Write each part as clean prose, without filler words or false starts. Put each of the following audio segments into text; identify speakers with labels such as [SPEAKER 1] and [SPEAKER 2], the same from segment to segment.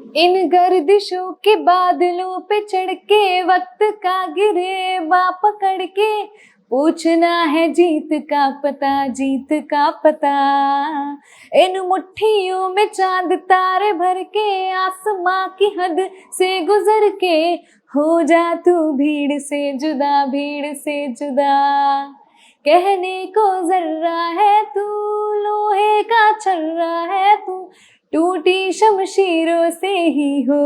[SPEAKER 1] इन गर्दिशों के बादलों पे चढ़ के वक्त का गिरेबा पकड़ के पूछना है जीत का पता, जीत का पता। इन मुट्ठियों में चांद तारे भर के आसमां की हद से गुजर के हो जा तू भीड़ से जुदा, भीड़ से जुदा। कहने को जर्रा है तू, लोहे का छर्रा है तू, टूटी शमशीरों से ही हो।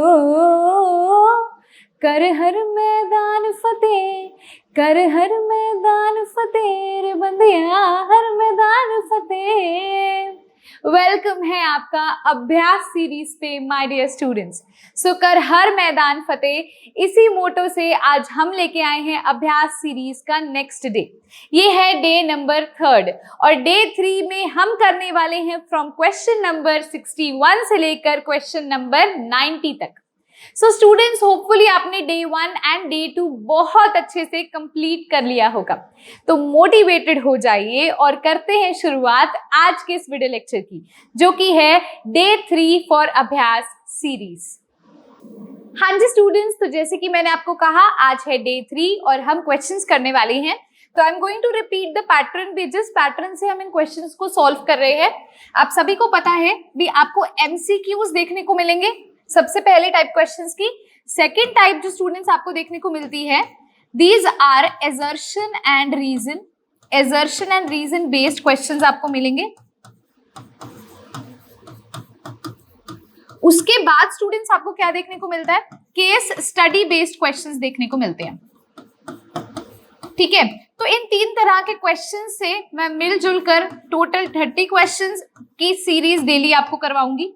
[SPEAKER 1] कर हर मैदान फतेह, कर हर मैदान फतेह रे बंदिया, हर मैदान फतेह। वेलकम है आपका अभ्यास सीरीज पे माय डियर स्टूडेंट्स। सो कर हर मैदान फतेह, इसी मोटो से आज हम लेके आए हैं अभ्यास सीरीज का नेक्स्ट डे। ये है डे नंबर 3 और डे 3 में हम करने वाले हैं फ्रॉम क्वेश्चन नंबर 61 से लेकर क्वेश्चन नंबर 90 तक। सो स्टूडेंट्स, होपफुली आपने डे 1 एंड डे 2 बहुत अच्छे से कंप्लीट कर लिया होगा। तो मोटिवेटेड हो जाइए और करते हैं शुरुआत आज के इस वीडियो लेक्चर की, जो कि है डे 3 फॉर अभ्यास सीरीज। हाँ जी स्टूडेंट्स, तो जैसे कि मैंने आपको कहा आज है डे 3 और हम क्वेश्चंस करने वाले हैं। तो I am going to repeat the pattern, जिस पैटर्न से हम इन क्वेश्चंस को सॉल्व कर रहे हैं। आप सभी को पता है भी आपको एमसीक्यूज देखने को मिलेंगे सबसे पहले टाइप क्वेश्चंस की। सेकंड टाइप जो स्टूडेंट्स आपको देखने को मिलती है, these are assertion and reason, assertion and reason based questions आपको मिलेंगे। उसके बाद स्टूडेंट्स आपको क्या देखने को मिलता है, केस स्टडी बेस्ड क्वेश्चंस देखने को मिलते हैं। ठीक है, तो इन 3 तरह के क्वेश्चंस से मैं मिलजुल कर टोटल 30 क्वेश्चंस की सीरीज डेली आपको करवाऊंगी।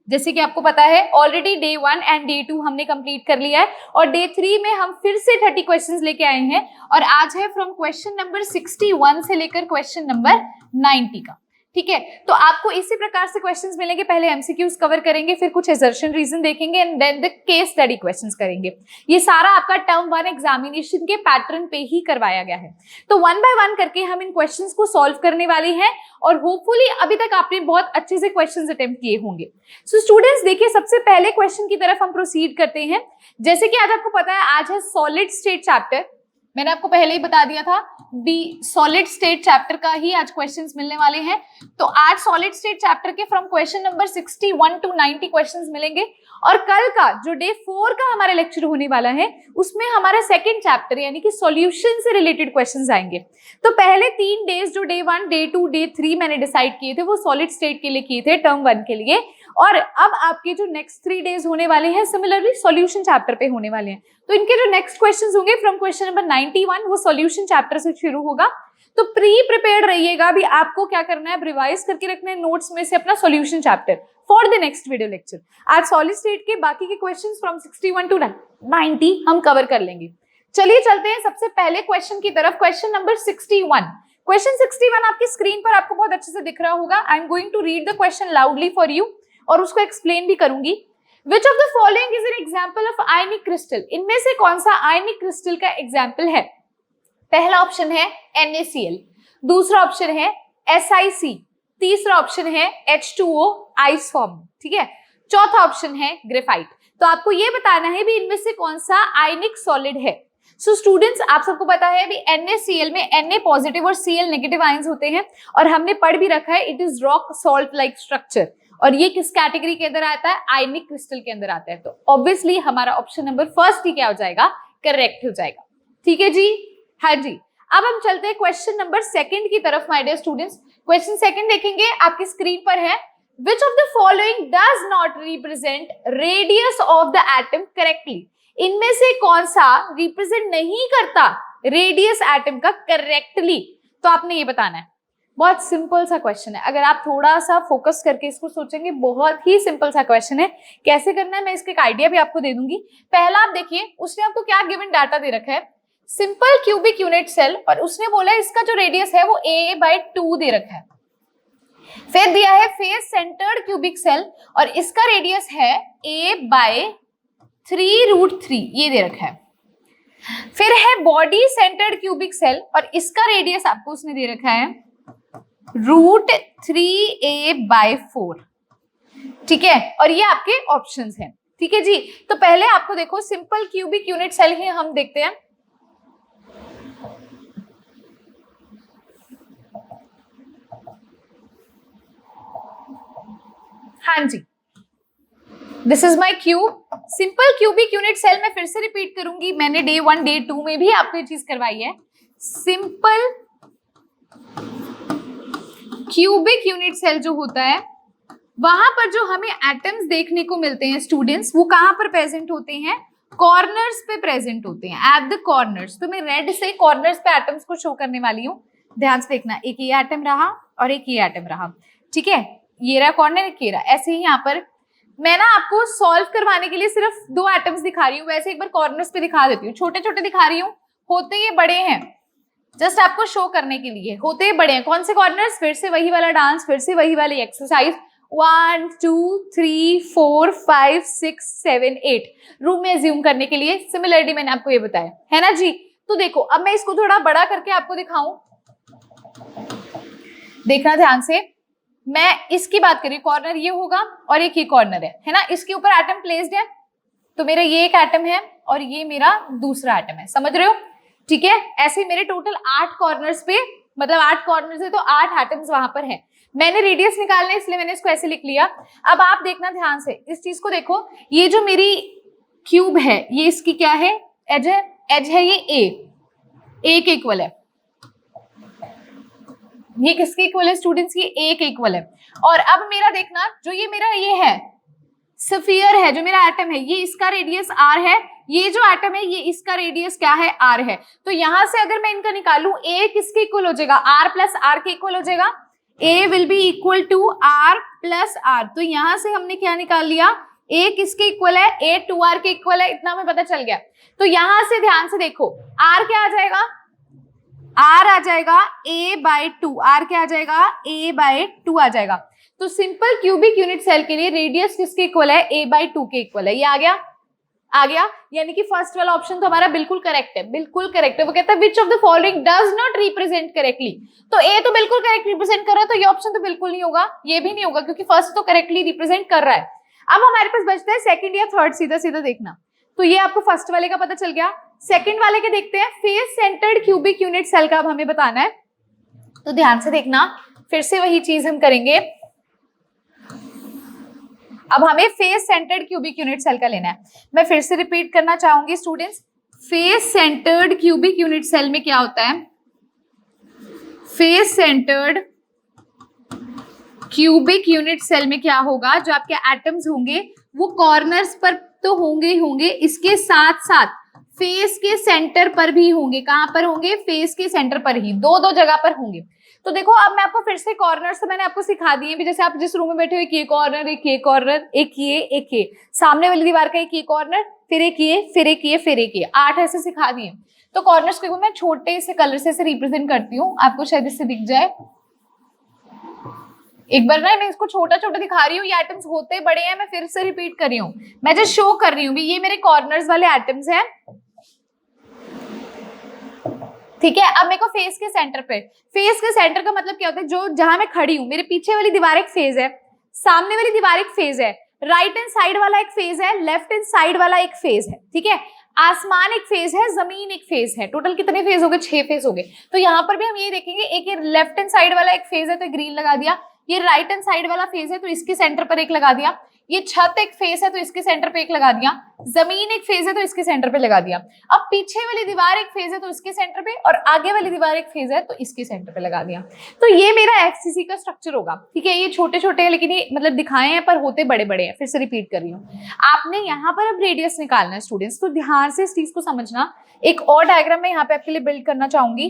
[SPEAKER 1] जैसे कि आपको पता है ऑलरेडी डे 1 एंड डे 2 हमने कंप्लीट कर लिया है और डे 3 में हम फिर से 30 क्वेश्चंस लेके आए हैं और आज है फ्रॉम क्वेश्चन नंबर 61 से लेकर क्वेश्चन नंबर 90 का। ठीक है, तो आपको इसी प्रकार से क्वेश्चंस मिलेंगे। पहले एमसीक्यूज कवर करेंगे, फिर कुछ एजर्शन रीजन देखेंगे and then the case study questions करेंगे। ये सारा आपका टर्म 1 एग्जामिनेशन के पैटर्न पे ही करवाया गया है। तो 1 बाय 1 करके हम इन क्वेश्चंस को सॉल्व करने वाले हैं और होपफुली अभी तक आपने बहुत अच्छे से क्वेश्चंस अटेम्प्ट किए होंगे। सो स्टूडेंट्स देखिए, सबसे पहले क्वेश्चन की तरफ हम प्रोसीड करते हैं। जैसे कि आज आपको पता है आज है सॉलिड स्टेट चैप्टर। मैंने आपको पहले ही बता दिया था बी सॉलिड स्टेट चैप्टर का ही आज क्वेश्चंस मिलने वाले हैं। तो आज सॉलिड स्टेट चैप्टर के from question number 61 to 90 questions मिलेंगे और कल का जो डे 4 का हमारा लेक्चर होने वाला है उसमें हमारा सेकंड चैप्टर यानी कि सॉल्यूशन से रिलेटेड क्वेश्चंस आएंगे। तो पहले 3 डेज जो डे 1, डे 2, डे 3 मैंने डिसाइड किए थे वो सॉलिड स्टेट के लिए किए थे, टर्म 1 के लिए। और अब आपके जो नेक्स्ट 3 डेज होने वाले हैं सिमिलरली सॉल्यूशन चैप्टर पे होने वाले हैं। तो इनके जो नेक्स्ट क्वेश्चंस होंगे फ्रॉम क्वेश्चन नंबर 91 वो सॉल्यूशन चैप्टर से शुरू होगा। तो प्री प्रिपेयर्ड रहिएगा, भी आपको क्या करना है, रिवाइज करके रखना है नोट्स में से अपना solution chapter for the next video lecture. आज सॉलिड स्टेट के बाकी के क्वेश्चंस फ्रॉम 61 टू 90 हम कवर कर लेंगे। चलिए चलते हैं सबसे पहले क्वेश्चन की तरफ, क्वेश्चन नंबर 61। क्वेश्चन 61 आपकी स्क्रीन पर आपको बहुत अच्छे से दिख रहा होगा। I am going to read the question loudly for you और उसको एक्सप्लेन भी करूंगी। Which of the following is an example of ionic crystal? इनमें से कौन सा आयनिक क्रिस्टल का एग्जाम्पल है? पहला ऑप्शन है NaCl, दूसरा ऑप्शन है SiC, तीसरा ऑप्शन है H2O आइस फॉर्म। ठीक है, चौथा ऑप्शन है ग्रेफाइट। तो आपको ये बताना है भी इनमें से कौन सा आयनिक सॉलिड है। सो स्टूडेंट्स, आप सबको पता है भी NaCl में Na पॉजिटिव और Cl नेगेटिव आयंस होते हैं और हमने पढ़ भी रखा है it is rock salt like structure और ये किस कैटेगरी के अंदर आता है, आयनिक क्रिस्टल के अंदर आता है। तो ऑब्वियसली हमारा ऑप्शन नंबर फर्स्ट ही क्या हो जाएगा, करेक्ट हो जाएगा। ठीक है जी, हाँ जी। अब हम चलते हैं क्वेश्चन नंबर 2 की तरफ माय डियर स्टूडेंट्स। क्वेश्चन 2 देखेंगे, आपकी स्क्रीन पर है। विच of the following does not represent radius of the atom correctly? इनमें से कौन सा रिप्रेजेंट नहीं करता रेडियस एटम का करेक्टली? तो आपने ये बताना है। बहुत सिंपल सा क्वेश्चन है, अगर आप थोड़ा सा फोकस करके इसको सोचेंगे बहुत ही सिंपल सा क्वेश्चन है। कैसे करना है मैं इसका एक आइडिया भी आपको दे दूंगी। पहला आप देखिए, उसने आपको क्या गिवन डाटा दे रखा है, सिंपल क्यूबिक यूनिट सेल, और उसने बोला इसका जो रेडियस है वो a/2 दे रखा है। फिर दिया है फेस सेंटर्ड क्यूबिक सेल और इसका रेडियस है a/3√3, ये दे रखा है। फिर है बॉडी सेंटर्ड क्यूबिक सेल और इसका रेडियस आपको उसने दे रखा है √3a/4। ठीक है, और ये आपके ऑप्शंस हैं। ठीक है जी। तो पहले आपको देखो सिंपल क्यूबिक यूनिट सेल ही हम देखते हैं। हाँ जी, this is my cube. Simple cubic unit cell मैं फिर से रिपीट करूंगी, मैंने डे 1 डे 2 में भी आपको ये चीज करवाई है। सिंपल क्यूबिक यूनिट सेल जो होता है, वहां पर जो हमें एटम्स देखने को मिलते हैं स्टूडेंट्स, वो कहां पर प्रेजेंट होते हैं? कॉर्नर्स पे प्रेजेंट होते हैं, एट द कॉर्नर्स। तो मैं रेड से कॉर्नर्स पे एटम्स को शो करने वाली हूँ, ध्यान से देखना। एक ये एटम रहा और एक ये एटम रहा, ठीक है, ये रहा कॉर्नर, एक ये रहा। ऐसे ही यहाँ पर मैं ना आपको सॉल्व करवाने के लिए सिर्फ 2 एटम्स दिखा रही हूँ, वैसे एक बार कॉर्नर्स पे दिखा देती हूँ। छोटे छोटे दिखा रही हूँ, होते ये बड़े हैं, जस्ट आपको शो करने के लिए। होते बड़े हैं। कौन से कॉर्नर्स? फिर से वही वाला डांस, फिर से वही वाली एक्सरसाइज। 1 2 3 4 5 6 7 8 रूम में एज्यूम करने के लिए सिमिलरिटी मैंने आपको ये बताया है ना जी। तो देखो अब मैं इसको थोड़ा बड़ा करके आपको दिखाऊं, देखना ध्यान से। मैं इसकी बात करी, कॉर्नर ये होगा और एक ये कॉर्नर है ना, इसके ऊपर एटम प्लेस्ड है। तो मेरा ये एक एटम है और ये मेरा दूसरा एटम है, समझ रहे हो? ठीक है, ऐसे मेरे टोटल 8 कॉर्नर्स पे, मतलब 8 कॉर्नर्स है तो 8 एटम्स वहां पर है। मैंने रेडियस निकालना है इसलिए मैंने इसको ऐसे लिख लिया। अब आप देखना ध्यान से, इस चीज को देखो, ये जो मेरी क्यूब है ये इसकी क्या है? एज है, एज है ये ए के इक्वल है। ये किसके इक्वल है स्टूडेंट्स? ये ए के इक्वल है। और अब मेरा देखना, जो ये मेरा ये है स्फीयर है, जो मेरा एटम है, ये इसका रेडियस r है, ये जो एटम है ये इसका रेडियस क्या है? r है। तो यहां से अगर मैं इनका निकालूं, a किसके इक्वल हो जाएगा? r प्लस r के इक्वल हो जाएगा। a will be equal to r plus r। तो यहां से हमने क्या निकाल लिया? a किसके इक्वल है? a 2r के इक्वल है, इतना हमें पता चल गया। तो यहां से ध्यान से देखो, r क्या आ जाएगा? r आ जाएगा a/2। r क्या आ जाएगा? a/2 आ जाएगा। तो सिंपल क्यूबिक यूनिट सेल के लिए रेडियस किसके इक्वल है? a/2 के इक्वल है। ये आ गया? आ गया। यानी कि फर्स्ट वाला ऑप्शन तो हमारा बिल्कुल करेक्ट है, बिल्कुल करेक्ट है। वो कहता है विच of the following does not represent correctly. तो ए तो बिल्कुल करेक्ट रिप्रेजेंट कर रहा है, तो ये ऑप्शन तो बिल्कुल नहीं होगा, ये भी नहीं होगा, क्योंकि फर्स्ट तो करेक्टली रिप्रेजेंट कर रहा है। अब हमारे पास बचता है सेकंड या थर्ड, सीधा सीधा देखना। तो ये आपको फर्स्ट वाले का पता चल गया। सेकंड वाले के देखते हैं। Face centred cubic unit cell का अब हमें बताना है, तो ध्यान से देखना, फिर से वही चीज हम करेंगे। अब हमें face centred cubic unit cell का लेना है। मैं फिर से रिपीट करना चाहूंगी students, face centred cubic unit cell में क्या होता है? Face centred cubic unit cell में क्या होगा? जो आपके एटम्स होंगे वो कॉर्नर्स पर तो होंगे ही होंगे, इसके साथ साथ फेस के सेंटर पर भी होंगे। कहां पर होंगे? फेस के सेंटर पर ही, दो जगह पर होंगे। तो देखो अब मैं आपको फिर से कॉर्नर्स तो मैंने आपको सिखा दिए भी, जैसे आप जिस रूम में बैठे हो, एक ये कॉर्नर, एक ये कॉर्नर, एक ये, सामने वाली दीवार का एक ये कॉर्नर, फिर एक ये, फिर एक ये, फिर एक ये, 8 ऐसे सिखा दिए। तो कॉर्नर्स को मैं छोटे से कलर से रिप्रेजेंट करती हूँ, आपको शायद इससे दिख जाए। एक बार ना मैं इसको छोटा छोटा दिखा रही हूँ, ये एटम्स होते बड़े हैं, मैं फिर से रिपीट कर रही हूँ, मैं जस्ट शो कर रही हूँ भी ये मेरे कॉर्नर्स वाले एटम्स हैं, ठीक है। अब मेरे को फेस के सेंटर पे, फेस के सेंटर का मतलब क्या होता है? जो जहां मैं खड़ी हूं, मेरे पीछे वाली दीवार एक फेज है, सामने वाली दीवार एक फेज है, राइट हैंड साइड वाला एक फेज है, लेफ्ट हैंड साइड वाला एक फेज है, ठीक है। आसमान एक फेज है, जमीन एक फेज है। टोटल कितने फेज हो गए? 6 फेज हो गए। तो यहाँ पर भी हम ये देखेंगे, एक ये लेफ्ट हैंड साइड वाला एक फेज है तो ग्रीन लगा दिया, ये राइट हैंड साइड वाला फेज है तो इसके सेंटर पर एक लगा दिया, ये छत एक फेस है तो इसके सेंटर पे एक लगा दिया, जमीन एक फेज है तो इसके सेंटर पे लगा दिया। अब पीछे वाली दीवार एक फेज है तो इसके सेंटर पे, और आगे वाली दीवार एक फेज है तो इसके सेंटर पे लगा दिया। तो ये मेरा एफसीसी का स्ट्रक्चर होगा, ठीक है। ये छोटे छोटे हैं लेकिन ये मतलब दिखाए हैं पर होते बड़े बड़े हैं। फिर से रिपीट कर रही हूँ, आपने यहाँ पर अब रेडियस निकालना है स्टूडेंट्स, तो ध्यान से इस चीज को समझना। एक और डायग्राम मैं यहाँ पे आपके लिए बिल्ड करना चाहूंगी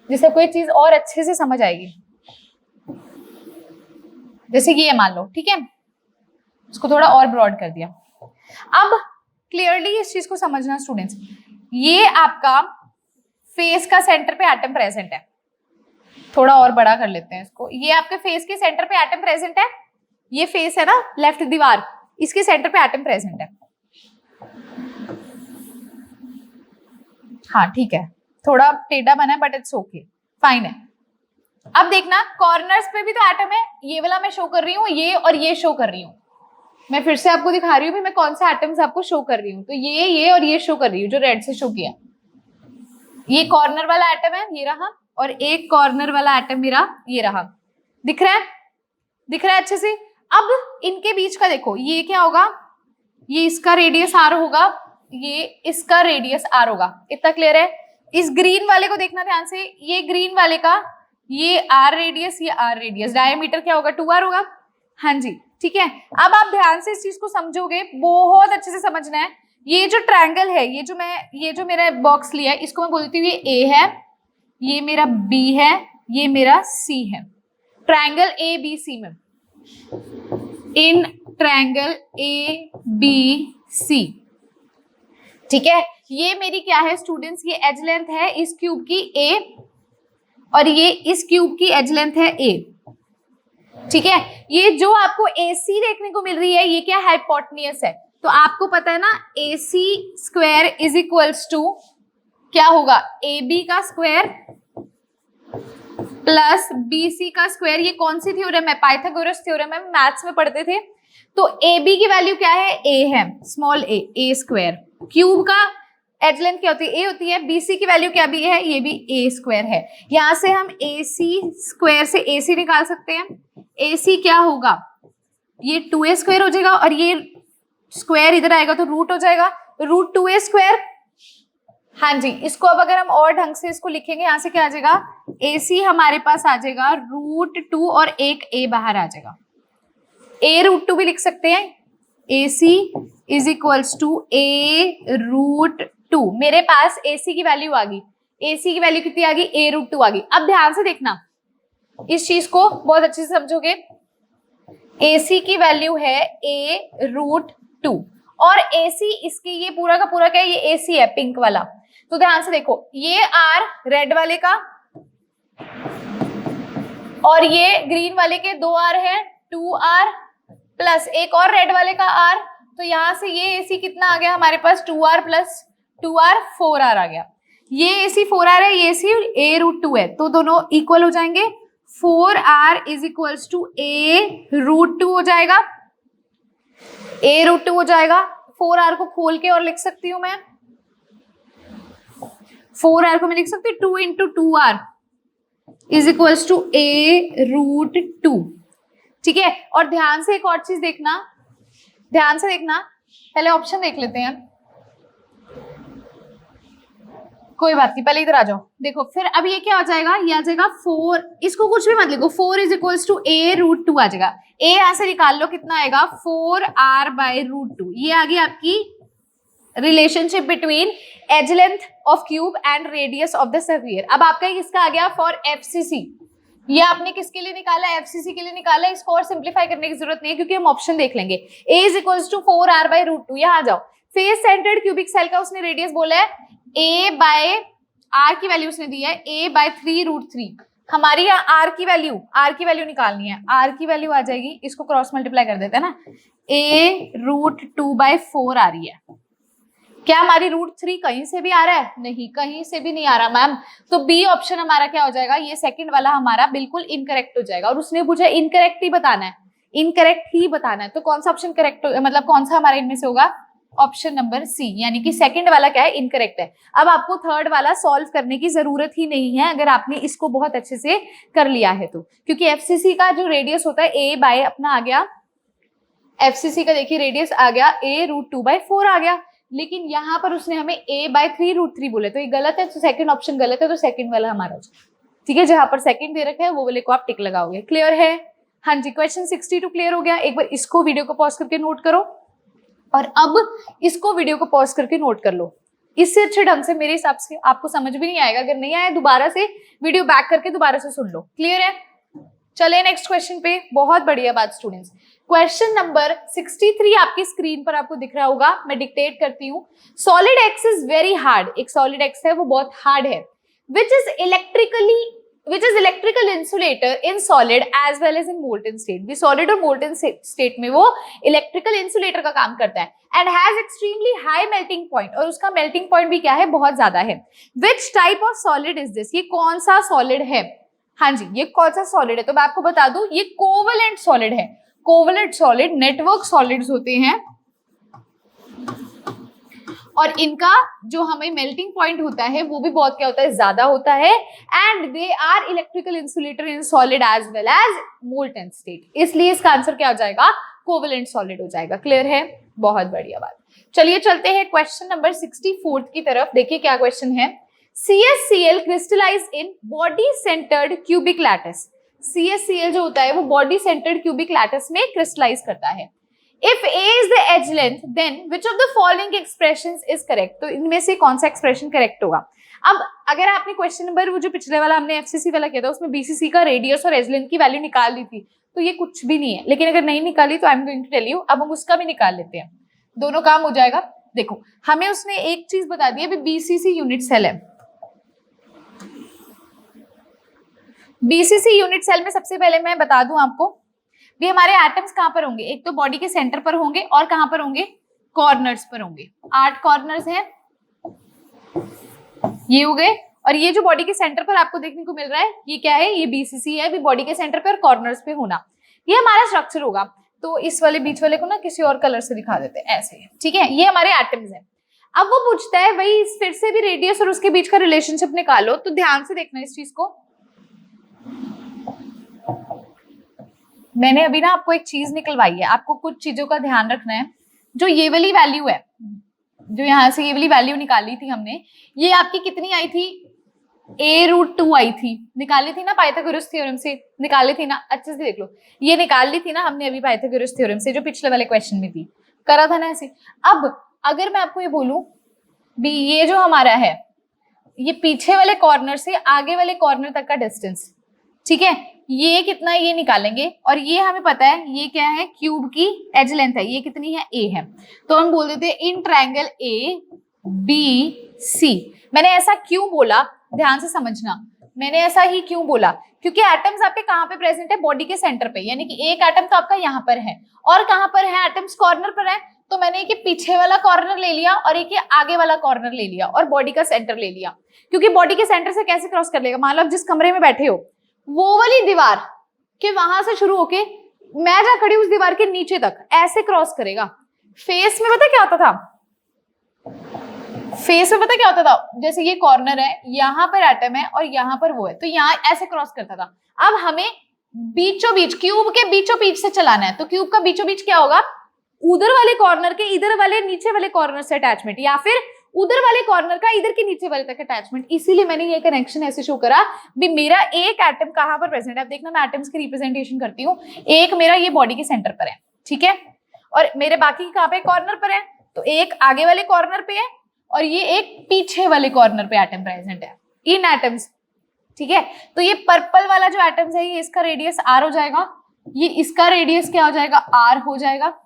[SPEAKER 1] जिससे कोई चीज और अच्छे से समझ आएगी। जैसे कि ये मान लो, ठीक है, इसको थोड़ा और ब्रॉड कर दिया। अब क्लियरली इस चीज को समझना स्टूडेंट्स, ये आपका फेस का सेंटर पे एटम प्रेजेंट है, थोड़ा और बड़ा कर लेते हैं इसको। ये आपके फेस के सेंटर पे एटम प्रेजेंट है, ये फेस है ना लेफ्ट दीवार, इसके सेंटर पे एटम प्रेजेंट है। हाँ ठीक है, थोड़ा टेढ़ा बना है बट इट्स ओके, फाइन है। अब देखना कॉर्नर्स पे भी तो एटम है, ये वाला मैं शो कर रही हूँ, ये और ये शो कर रही हूँ, मैं फिर से आपको दिखा रही हूँ मैं कौन सा एटम्स आपको शो कर रही हूँ। तो ये और ये शो कर रही हूँ जो रेड से शो किया। ये कॉर्नर वाला एटम है, ये रहा, और एक कॉर्नर वाला एटम मेरा ये रहा। दिख रहा है? दिख रहा है अच्छे से? अब इनके बीच का देखो, ये क्या होगा, ये इसका रेडियस आर होगा, ये इसका रेडियस आर होगा। इतना क्लियर है? इस ग्रीन वाले को देखना ध्यान से, ये ग्रीन वाले का ये आर रेडियस, ये आर रेडियस, डायमीटर क्या होगा, 2r होगा। हाँ जी, ठीक है। अब आप ध्यान से इस चीज को समझोगे, बहुत अच्छे से समझना है। ये जो ट्रायंगल है, ये जो मेरा बॉक्स लिया है, इसको मैं बोलती हूँ ये ए है, ये मेरा बी है, ये मेरा सी है। ट्रायंगल ए बी सी में, इन ट्रायंगल ए बी सी, ठीक है। ये मेरी क्या है स्टूडेंट्स, ये एज लेंथ है इस क्यूब की ए, और ये इस क्यूब की एज लेंथ है ए, ठीक है। ये जो आपको AC देखने को मिल रही है, ये क्या हाइपोटेन्यूज है। तो आपको पता है ना, AC square is equals to क्या होगा, AB का स्क्वायर प्लस BC का स्क्वायर। ये कौन सी थ्योरम है, पाइथागोरस थ्योरम है, मैथ्स में पढ़ते थे। तो AB की वैल्यू क्या है, A है, स्मॉल a स्क्वायर। क्यूब का एज लेंथ क्या होती है, A होती है। BC की वैल्यू क्या भी है, ये भी A स्क्वायर है। यहां से हम AC स्क्वायर से AC निकाल सकते हैं। AC क्या होगा, ये 2A स्क्वायर हो जाएगा, और ये स्क्वायर इधर आएगा तो रूट हो जाएगा, रूट 2A स्क्वायर। हाँ जी, इसको अब अगर हम और ढंग से इसको लिखेंगे, यहां से क्या आ जाएगा, AC हमारे पास आ जाएगा √2 और एक A बाहर आ जाएगा। A√2 भी लिख सकते हैं, AC is equals to A√2। मेरे पास AC की वैल्यू आ गई, AC की वैल्यू कितनी आ गई, A√2 आ गई। अब ध्यान से देखना, इस चीज को बहुत अच्छे से समझोगे। AC की वैल्यू है A√2, और AC इसकी ये पूरा का पूरा क्या है, ये AC है पिंक वाला। तो ध्यान से देखो, ये R रेड वाले का, और ये ग्रीन वाले के 2R है, 2R प्लस एक और रेड वाले का R। तो यहां से ये AC कितना आ गया हमारे पास, 2R प्लस 2R 4R आ गया। ये AC 4R है, ये AC A√2 है, तो दोनों इक्वल हो जाएंगे। 4R is equals to A√2 हो जाएगा, A√2 हो जाएगा। 4R को खोल के और लिख सकती हूं मैं, 4R को मैं लिख सकती हूँ 2 into 2R is equals to A√2, ठीक है। और ध्यान से एक और चीज देखना, ध्यान से देखना, पहले ऑप्शन देख लेते हैं, कोई बात नहीं, पहले इधर आ जाओ। देखो फिर अब ये क्या हो जाएगा, ये आ जाएगा 4, इसको कुछ भी मत लिखो, 4 इज इक्वल्स टू A√2 आ जाएगा। A यहां से निकाल लो, कितना आएगा, 4R/√2। ये आ गई आपकी relationship between edge length of cube and radius of the sphere. अब आपका किसका आ गया, फॉर FCC। ये आपने किसके लिए निकाला, FCC के लिए निकाला। इसको और सिंप्लीफाई करने की जरूरत नहीं है, क्योंकि हम ऑप्शन देख लेंगे। A is equals to 4R/√2। यहाँ आ जाओ, फेस सेंटर्ड क्यूबिक सेल का उसने रेडियस बोला है A/R की वैल्यू उसने दी है A/3√3। हमारी यहाँ R की वैल्यू निकालनी है। R की वैल्यू आ जाएगी, इसको क्रॉस मल्टीप्लाई कर देते हैं ना, A√2/4 आ रही है। क्या हमारी √3 कहीं से भी आ रहा है, नहीं, कहीं से भी नहीं आ रहा मैम। तो बी ऑप्शन हमारा क्या हो जाएगा, ये सेकंड वाला हमारा बिल्कुल इनकरेक्ट हो जाएगा। और उसने पूछा इनकरेक्ट ही बताना है, इनकरेक्ट ही बताना है। तो कौन सा ऑप्शन करेक्ट, मतलब कौन सा हमारा इनमें से होगा, ऑप्शन नंबर सी, यानी कि सेकंड वाला क्या है, इनकरेक्ट है। अब आपको थर्ड वाला सॉल्व करने की जरूरत ही नहीं है, अगर आपने इसको बहुत अच्छे से कर लिया है तो, क्योंकि FCC का जो रेडियस होता है A बाय अपना आ गया, FCC का देखिए रेडियस आ गया A√2/4 आ गया। लेकिन यहाँ पर उसने हमें A/3√3 बोले, तो ये गलत है, तो सेकंड ऑप्शन गलत है, तो सेकंड वाला हमारा हो जाएगा, ठीक है। जहां पर सेकंड दे रखा है वो वाले को आप टिक लगाओगे। क्लियर है? हाँ जी, क्वेश्चन 62 क्लियर हो गया। एक बार इसको वीडियो को पॉज करके नोट करो, और अब इसको वीडियो को पॉज करके नोट कर लो। इससे अच्छे ढंग से मेरे हिसाब से आपको समझ भी नहीं आएगा। अगर नहीं आया दोबारा से वीडियो बैक करके दोबारा से सुन लो। क्लियर है? चले नेक्स्ट क्वेश्चन पे। बहुत बढ़िया बात स्टूडेंट्स। क्वेश्चन नंबर 63 आपकी स्क्रीन पर आपको दिख रहा होगा, मैं डिक्टेट करती हूँ। Solid x is very hard, एक सॉलिड एक्स है वो बहुत हार्ड है, which is electrical insulator in solid as well as in molten state. भी सॉलिड और मोल्टन स्टेट में वो इलेक्ट्रिकल इंसुलेटर का काम करता है, and has extremely high melting point, और उसका मेल्टिंग पॉइंट भी क्या है, बहुत ज्यादा है। Which type of solid is this, ये कौन सा सॉलिड है। हाँ जी, ये कौन सा सॉलिड है, तो मैं आपको बता दूं ये कोवलेंट सॉलिड है। कोवलेंट सॉलिड नेटवर्क सॉलिड्स होते हैं और इनका जो हमें मेल्टिंग पॉइंट होता है वो भी बहुत क्या होता है, ज्यादा होता है। And they are electrical insulator in solid as well as molten state, इसलिए इसका आंसर क्या हो जाएगा, कोवलेंट सॉलिड हो जाएगा। क्लियर है, बहुत बढ़िया बात। चलिए चलते हैं क्वेश्चन नंबर 64 की तरफ। देखिए क्या क्वेश्चन है। CaCl crystallize in body centred cubic lattice. CaCl जो होता है वो बॉडी सेंटर्ड क्यूबिक लैटिस में क्रिस्टलाइज करता है। If A is the edge length, then which of the following expressions is correct? तो इनमें से कौन सा एक्सप्रेशन करेक्ट होगा। अब अगर आपने क्वेश्चन नंबर वो जो पिछले वाला हमने FCC वाला किया था उसमें BCC का रेडियस और एज लेंथ की वैल्यू निकाल ली थी, तो ये कुछ भी नहीं है। लेकिन अगर नहीं निकाली तो I am going to tell you, अब हम उसका भी निकाल लेते हैं, दोनों काम हो जाएगा। देखो हमें उसने एक चीज बता दी है, BCC यूनिट सेल है। BCC यूनिट सेल में सबसे पहले मैं बता दूं आपको भी हमारे एटम्स कहां पर होंगे, एक तो बॉडी के सेंटर पर होंगे और कहां पर होंगे, कॉर्नर्स पर होंगे। 8 कॉर्नर्स हैं, ये हो गए। और ये जो बॉडी के सेंटर पर आपको देखने को मिल रहा है ये क्या है, ये BCC है, भी बॉडी के सेंटर पर कॉर्नर्स पे होना, ये हमारा स्ट्रक्चर होगा। तो इस वाले बीच वाले को ना किसी और कलर से दिखा देते हैं, ऐसे, ठीक है। ये हमारे एटम्स हैं। अब वो पूछता है वही फिर से भी रेडियस और उसके बीच का रिलेशनशिप निकालो। तो ध्यान से देखना इस चीज को। मैंने अभी ना आपको एक चीज निकलवाई है, आपको कुछ चीजों का ध्यान रखना है। जो ये वाली वैल्यू है, जो यहाँ से ये वाली वैल्यू निकाली थी हमने, ये आपकी कितनी आई थी, a√2 आई थी, निकाली थी ना पाइथागोरस थ्योरम से, निकाली थी ना, अच्छे से देख लो, ये निकाल ली थी ना हमने अभी पाइथागोरस थ्योरम से, जो पिछले वाले क्वेश्चन में थी, करा था ना ऐसे। अब अगर मैं आपको ये बोलूं भी ये जो हमारा है ये पीछे वाले कॉर्नर से आगे वाले कॉर्नर तक का डिस्टेंस, ठीक है, ये कितना ये निकालेंगे। और ये हमें पता है ये क्या है, क्यूब की एज लेंथ है, ये कितनी है, a है। तो हम बोल देते हैं इन ट्रायंगल ABC। मैंने ऐसा क्यों बोला, ध्यान से समझना, मैंने ऐसा ही क्यों बोला, क्योंकि एटम्स आपके कहाँ पे प्रेजेंट है, बॉडी के सेंटर पे, यानी कि एक एटम तो आपका यहाँ पर है और कहाँ पर है, एटम्स कॉर्नर पर है। तो मैंने एक पीछे वाला कॉर्नर ले लिया और एक आगे वाला कॉर्नर ले लिया और बॉडी का सेंटर ले लिया। क्योंकि बॉडी के सेंटर से कैसे क्रॉस कर लेगा, मान लो आप जिस कमरे में बैठे हो वो वाली दीवार के वहां से शुरू होके मैं जा खड़ी उस दीवार के नीचे तक ऐसे क्रॉस करेगा। फेस में पता क्या होता था, फेस में पता क्या होता था, जैसे ये कॉर्नर है, यहाँ पर एटम है और यहाँ पर वो है, तो यहाँ ऐसे क्रॉस करता था। अब हमें बीचों बीच, क्यूब के बीचों बीच से चलाना है, तो क्यूब का बीचों बीच क्या होगा, उधर वाले कॉर्नर के इधर वाले नीचे वाले कॉर्नर से अटैचमेंट, या फिर उधर वाले कॉर्नर का इधर के नीचे वाले तक अटैचमेंट। इसीलिए मैंने ये कनेक्शन ऐसे शो करा भी मेरा एक एटम कहां पर प्रेजेंट है। अब देखना मैं एटम्स की रिप्रेजेंटेशन करती हूँ, एक मेरा ये बॉडी के सेंटर पर है, ठीक है, और मेरे बाकी कहां पे, कॉर्नर पर है। तो एक आगे वाले कॉर्नर पे है और ये एक पीछे वाले कॉर्नर पे एटम प्रेजेंट है, इन एटम्स, ठीक है। तो ये पर्पल वाला जो एटम्स है ये इसका रेडियस r हो जाएगा, ये इसका रेडियस क्या हो जाएगा, r हो जाएगा।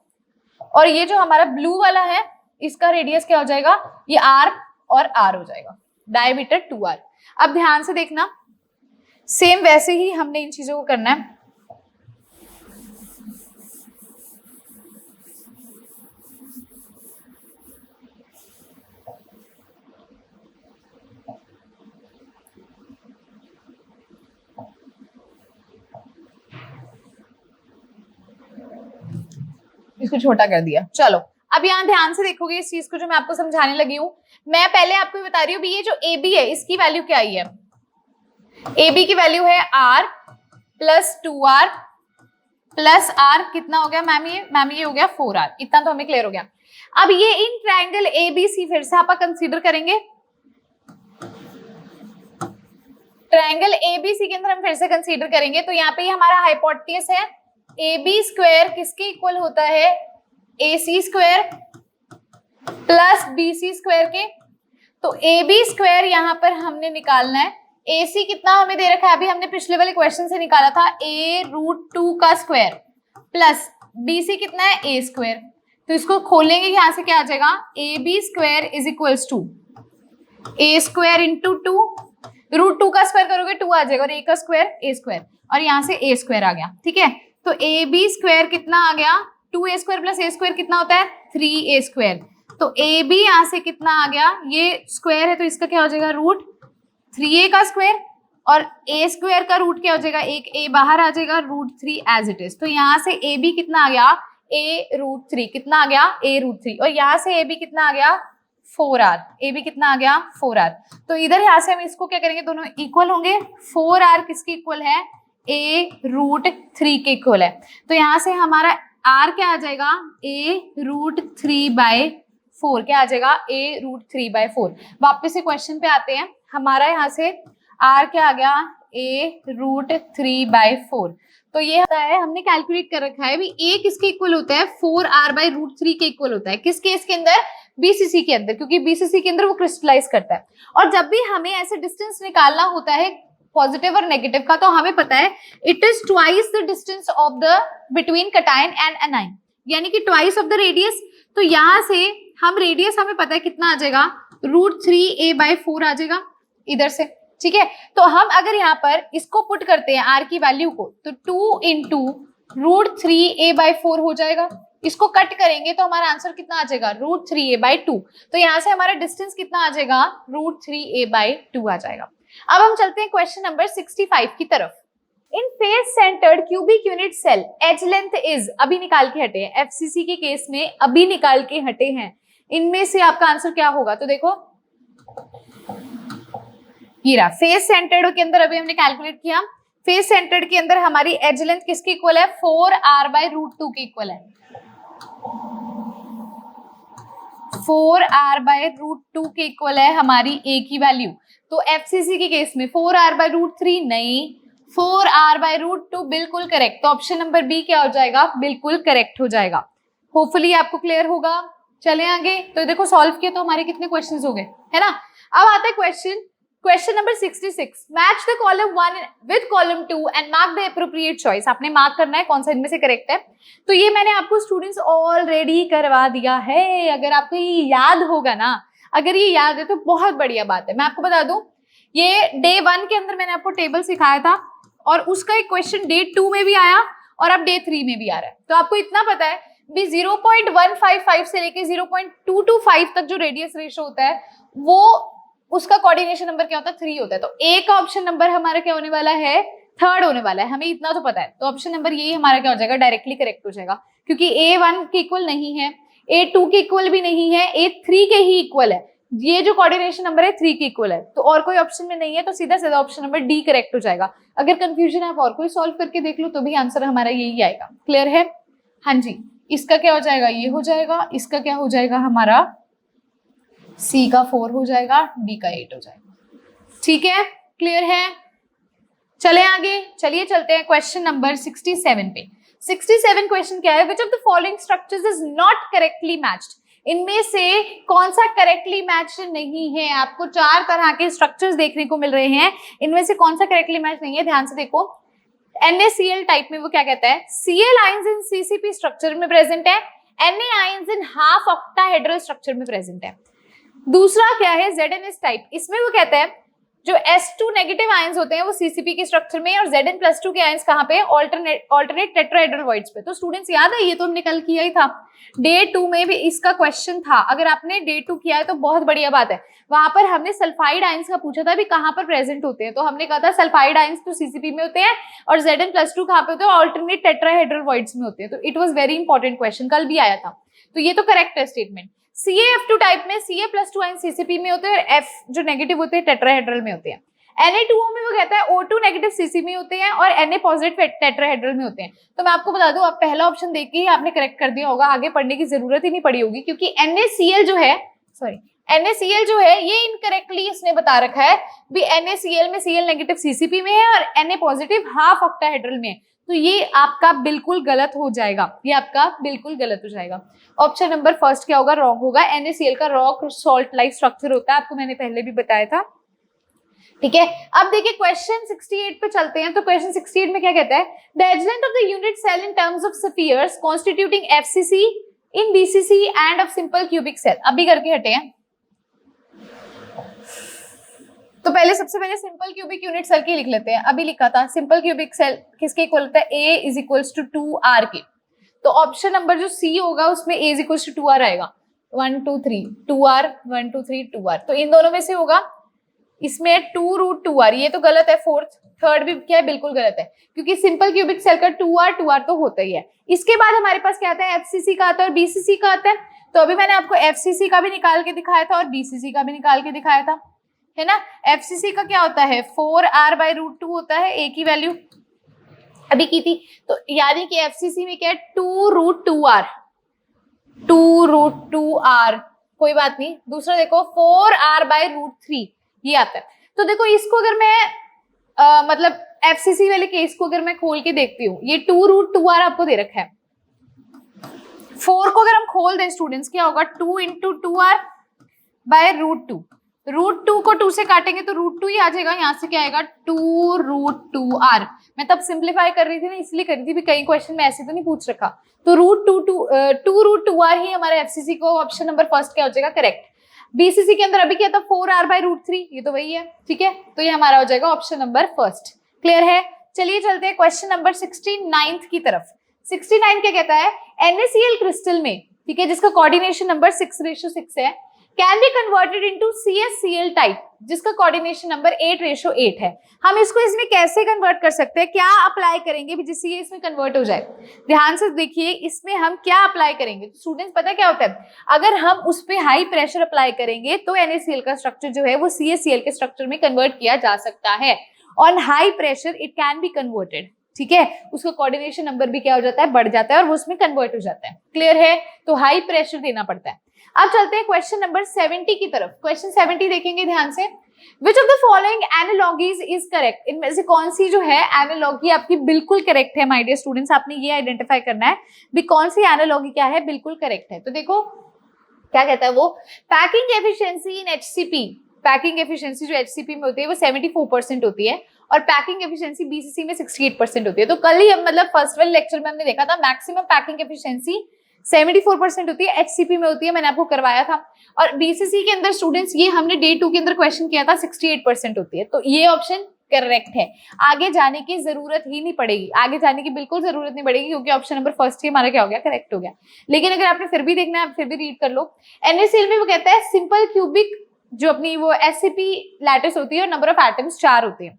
[SPEAKER 1] और ये जो हमारा ब्लू वाला है इसका रेडियस क्या हो जाएगा, ये r और r हो जाएगा, डायमीटर 2r। अब ध्यान से देखना, सेम वैसे ही हमने इन चीजों को करना है। इसको छोटा कर दिया। चलो अब यहाँ ध्यान से देखोगे इस चीज को जो मैं आपको समझाने लगी हूँ। मैं पहले आपको बता रही हूँ ये जो AB है इसकी वैल्यू क्या आई है, AB की वैल्यू है r plus 2r plus r, कितना हो गया मैम, ये हो गया 4r। इतना तो हमें क्लियर हो गया। अब ये इन ट्रायंगल ABC फिर से आप कंसीडर करेंगे, ट्रायंगल ABC के अंदर हम फिर से कंसीडर करेंगे। तो यहाँ पे हमारा हाइपोटेनस है AB स्क्वायर किसके इक्वल होता है, AC square plus BC square के। तो AB स्क्वायर यहाँ पर हमने निकालना है, AC कितना हमें दे रखा है, अभी हमने पिछले वाले क्वेश्चन से निकाला था a√2 का स्क्वायर प्लस BC कितना है a स्क्वायर। तो इसको खोलेंगे, यहाँ से क्या आ जाएगा, AB square is equals to a square into 2, √2 का स्क्वायर करोगे 2 आ जाएगा और a का स्क्वायर a स्क्वायर, और यहाँ से a स्क्वायर आ गया, ठीक है। तो AB स्क्वायर कितना आ गया, 2a square plus a square कितना होता है, 3a स्क्वायर। तो AB यहाँ से कितना आ गया, ये स्क्वायर है तो इसका क्या हो जाएगा, √3a का स्क्वायर और ए स्क्वायर का रूट क्या हो जाएगा, एक ए बाहर आ जाएगा, √3 एज इट इज। तो यहाँ से ए बी कितना आ गया, a√3 कितना आ गया, a√3, और यहाँ से ए बी कितना आ गया 4r, ए बी कितना आ गया 4r। तो इधर यहाँ से हम इसको क्या करेंगे, दोनों इक्वल होंगे, 4r किसके इक्वल है, a√3 के इक्वल है। तो यहाँ से हमारा r क्या आ जाएगा, a√3/4 क्या आ जाएगा, a√3/4। वापस से क्वेश्चन पे आते हैं, हमारा यहाँ से r क्या आ गया, a√3/4। तो ये होता है, हमने कैलकुलेट कर रखा है भी a किसके इक्वल होता है, 4r/√3 के इक्वल होता है। किस केस के अंदर, बीसीसी के अंदर, क्योंकि बीसीसी के अंदर वो क्रिस्टलाइज करता है। और जब भी हमें ऐसे डिस्टेंस निकालना होता है पॉजिटिव और नेगेटिव का, तो हमें पता है it is twice the distance of the between cation and anion, यानी कि ट्वाइस ऑफ द रेडियस। तो यहाँ से हम रेडियस हमें पता है कितना आ जाएगा, √3a/4 आ जाएगा इधर से, ठीक है। तो हम अगर यहाँ पर इसको पुट करते हैं r की वैल्यू को, तो 2 × √3a/4 हो जाएगा। इसको कट करेंगे तो हमारा आंसर कितना आ जाएगा, √3a/2। तो यहाँ से हमारा डिस्टेंस कितना आ जाएगा, √3a/2 आ जाएगा। अब हम चलते हैं क्वेश्चन नंबर 65 की तरफ। In face centred cubic unit cell edge length is, अभी निकाल के हटे हैं, एफसीसी के केस में अभी निकाल के हटे हैं, इनमें से आपका आंसर क्या होगा। तो देखो ये रहा फेस सेंटर्ड के अंदर, अभी हमने कैलकुलेट किया, फेस सेंटर्ड के अंदर हमारी एज लेंथ किसके इक्वल है, 4r/√2 के इक्वल है, 4r/√2 के इक्वल है हमारी a की वैल्यू। तो एफसीसी के केस में 4r/√3 नहीं, 4r/√2 बिल्कुल करेक्ट। तो ऑप्शन नंबर बी क्या हो जाएगा, बिल्कुल करेक्ट हो जाएगा। होपफुली आपको क्लियर होगा। चले आगे, तो देखो सॉल्व किया तो हमारे कितने क्वेश्चंस हो गए, है ना। अब आता है question number 66, match the column 1 with column 2 and mark the appropriate choice. आपने मार्क करना है कौन सा इनमें से करेक्ट है। तो ये मैंने आपको स्टूडेंट्स ऑलरेडी करवा दिया है, अगर आपको ये याद होगा ना, अगर ये याद है तो बहुत बढ़िया बात है। मैं आपको बता दूं, ये डे 1 के अंदर मैंने आपको टेबल सिखाया था, और उसका एक क्वेश्चन डे 2 में भी आया और अब डे 3 में भी आ रहा है। तो आपको इतना पता है भी 0.155 से लेके 0.225 तक जो रेडियस रेशो होता है, वो उसका कोऑर्डिनेशन नंबर क्या होता है, 3 होता है। तो ए का ऑप्शन नंबर हमारा क्या होने वाला है, 3rd होने वाला है, हमें इतना तो पता है। तो ऑप्शन नंबर यही हमारा क्या हो जाएगा, डायरेक्टली करेक्ट हो जाएगा, क्योंकि A1 के इक्वल नहीं है, A2 के इक्वल भी नहीं है, A3 के ही इक्वल है। ये जो कोऑर्डिनेशन नंबर है 3 के इक्वल है, तो और कोई ऑप्शन में नहीं है, तो सीधा सीधा ऑप्शन नंबर डी करेक्ट हो जाएगा। अगर कंफ्यूजन है आप और कोई सॉल्व करके देख लो तो भी आंसर हमारा यही आएगा। क्लियर है, हाँ जी। इसका क्या हो जाएगा, ये हो जाएगा, इसका क्या हो जाएगा हमारा, सी का 4 हो जाएगा, डी का 8 हो जाएगा। ठीक है, क्लियर है। चले आगे, चलिए चलते हैं क्वेश्चन नंबर 67 पे। 67 क्वेश्चन क्या है, विच of the following structures is not correctly matched. इनमें से कौन सा करेक्टली मैच नहीं है। आपको 4 तरह के स्ट्रक्चर्स देखने को मिल रहे हैं, इनमें से कौन सा करेक्टली मैच नहीं है, ध्यान से देखो। NaCl टाइप में वो क्या कहता है, Cl ions in CCP structure में प्रेजेंट है, Na ions in half octahedral structure में प्रेजेंट है। दूसरा क्या है, ZnS टाइप, इसमें वो कहता है जो S2 नेगेटिव आयंस होते हैं वो CCP के स्ट्रक्चर में, और Zn+2 के आयंस कहाँ पे, ऑल्टरनेट टेट्राहेड्रल वॉइड्स पे। तो स्टूडेंट्स याद है, ये तो हमने कल किया ही था, डे 2 में भी इसका क्वेश्चन था। अगर आपने डे 2 किया है तो बहुत बढ़िया बात है। वहां पर हमने सल्फाइड आयंस का पूछा था भी कहाँ पर प्रेजेंट होते हैं, तो हमने कहा था सल्फाइड आयंस तो CCP में होते हैं, और Zn+2 कहाँ पे होते हैं, ऑल्टरनेट टेट्राहेड्रल वॉइड्स में होते हैं। तो it was very important question, कल भी आया था। तो ये तो करेक्ट है स्टेटमेंट। CaF2 टाइप में Ca+2 आयंस CCP में होते हैं, और F जो नेगेटिव होते हैं टेट्राहेड्रल में होते हैं। Na2O में वो कहता है O2 नेगेटिव CC में होते हैं, और Na पॉजिटिव टेट्राहेड्रल में होते हैं। तो मैं आपको बता दूं, आप पहला ऑप्शन देख के ही आपने करेक्ट कर दिया होगा, आगे पढ़ने की जरूरत ही नहीं पड़ी होगी, क्योंकि NaCl जो है ये इनकरेक्टली इसने बता रखा है भी NaCl में Cl नेगेटिव CCP में है और Na पॉजिटिव हाफ ऑक्टाहेड्रल में है। तो ये आपका बिल्कुल गलत हो जाएगा, ये आपका बिल्कुल गलत हो जाएगा। ऑप्शन नंबर फर्स्ट क्या होगा, रॉन्ग होगा। NaCl का रॉक सॉल्ट लाइक स्ट्रक्चर होता है, आपको मैंने पहले भी बताया था। ठीक है, अब देखिए क्वेश्चन 68 पे चलते हैं। तो क्वेश्चन 68 में क्या कहता है, the adjacent of the unit cell in terms of spheres constituting FCC in BCC and of simple cubic cell. अभी करके हटे हैं, तो पहले सबसे पहले सिंपल क्यूबिक यूनिट सेल की लिख लेते हैं। अभी लिखा था सिंपल क्यूबिक सेल किसके इक्वल होता है, A = 2R के। तो ऑप्शन नंबर जो C होगा उसमें A = 2R आएगा, 1 2 3 2R 1 2 3 2R। तो इन दोनों में से होगा इसमें 2√2r, ये तो गलत है। फोर्थ थर्ड भी क्या है, बिल्कुल गलत है, क्योंकि सिंपल क्यूबिक सेल का 2r तो होता ही है। इसके बाद हमारे पास क्या आता है, एफसीसी का आता है और बीसीसी का आता है। तो अभी मैंने आपको एफसीसी का भी निकाल के दिखाया था और बीसीसी का भी निकाल के दिखाया था, है ना। एफसीसी का क्या होता है, 4r/√2 होता है, एक ही वैल्यू अभी की थी। तो यानी कि एफसीसी में क्या है, 2√2r, 2√2r, कोई बात नहीं। दूसरा देखो 4r/√3 ये आता है। तो देखो इसको अगर मैं मतलब एफसीसी वाले केस को अगर मैं खोल के देखती हूँ, ये 2√2r आपको दे रखा है। 4 को अगर हम खोल दें स्टूडेंट्स, क्या होगा, 2 × 2r/√2। √2 को 2 से काटेंगे तो √2 ही आ जाएगा, यहाँ से क्या आएगा, 2√2r। मैं तब सिंप्लीफाई कर रही थी ना, इसलिए कर रही थी भी कई क्वेश्चन में ऐसे तो नहीं पूछ रखा। तो 2√2r ही हमारा एफसीसी को ऑप्शन नंबर फर्स्ट क्या हो जाएगा, करेक्ट। बीसीसी के अंदर अभी क्या था, 4r/√3, ये तो वही है, ठीक है। तो ये हमारा हो जाएगा ऑप्शन नंबर फर्स्ट। क्लियर है। चलिए चलते हैं क्वेश्चन नंबर 69 की तरफ। 69 क्या कहता है, NaCl क्रिस्टल में, ठीक है, जिसका कोऑर्डिनेशन नंबर 6:6 है, can be converted into CaCl type जिसका कोऑर्डिनेशन नंबर 8:8 है। हम इसको इसमें कैसे कन्वर्ट कर सकते हैं, क्या अप्लाई करेंगे भी जिससे ये इसमें कन्वर्ट हो जाए। ध्यान से देखिए, इसमें हम क्या अप्लाई करेंगे। स्टूडेंट्स पता क्या होता है, अगर हम उस पर हाई प्रेशर अप्लाई करेंगे तो NaCl का स्ट्रक्चर जो है वो CaCl के स्ट्रक्चर में कन्वर्ट किया जा सकता है। On high pressure it can be converted, ठीक है, उसका कोऑर्डिनेशन नंबर भी क्या हो जाता है, बढ़ जाता है और वो उसमें कन्वर्ट हो जाता है। क्लियर है। तो हाई प्रेशर देना पड़ता है। अब चलते हैं क्वेश्चन नंबर 70 की तरफ। क्वेश्चन 70 देखेंगे ध्यान से। Which of the following analogies is correct, इनमें से कौन सी जो है एनालॉगी आपकी बिल्कुल करेक्ट है। माय डियर स्टूडेंट्स, आपने ये आइडेंटिफाई करना है भी कौन सी एनालॉगी क्या है, बिल्कुल करेक्ट है। तो देखो क्या कहता है वो, पैकिंग एफिशिएंसी इन HCP, पैकिंग एफिशिएंसी जो HCP में होती है वो 74% होती है और पैकिंग एफिशिएंसी BCC में 68% होती है। तो कल ही हम मतलब फर्स्ट वाले लेक्चर में हमने देखा था मैक्सिमम पैकिंग एफिशिएंसी 74% होती है, HCP में होती है, मैंने आपको करवाया था। और BCC के अंदर स्टूडेंट्स ये हमने डे 2 के अंदर क्वेश्चन किया था, 68% होती है। तो ये ऑप्शन करेक्ट है। आगे जाने की जरूरत ही नहीं पड़ेगी, आगे जाने की बिल्कुल जरूरत नहीं पड़ेगी, क्योंकि ऑप्शन नंबर फर्स्ट ही हमारा क्या हो गया, करेक्ट हो गया। लेकिन अगर आपने फिर भी देखना है, आप फिर भी रीड कर लो। NaCl में वो कहता है सिंपल क्यूबिक जो अपनी वो SCP लैटिस होती है और नंबर ऑफ एटम्स 4 होते हैं।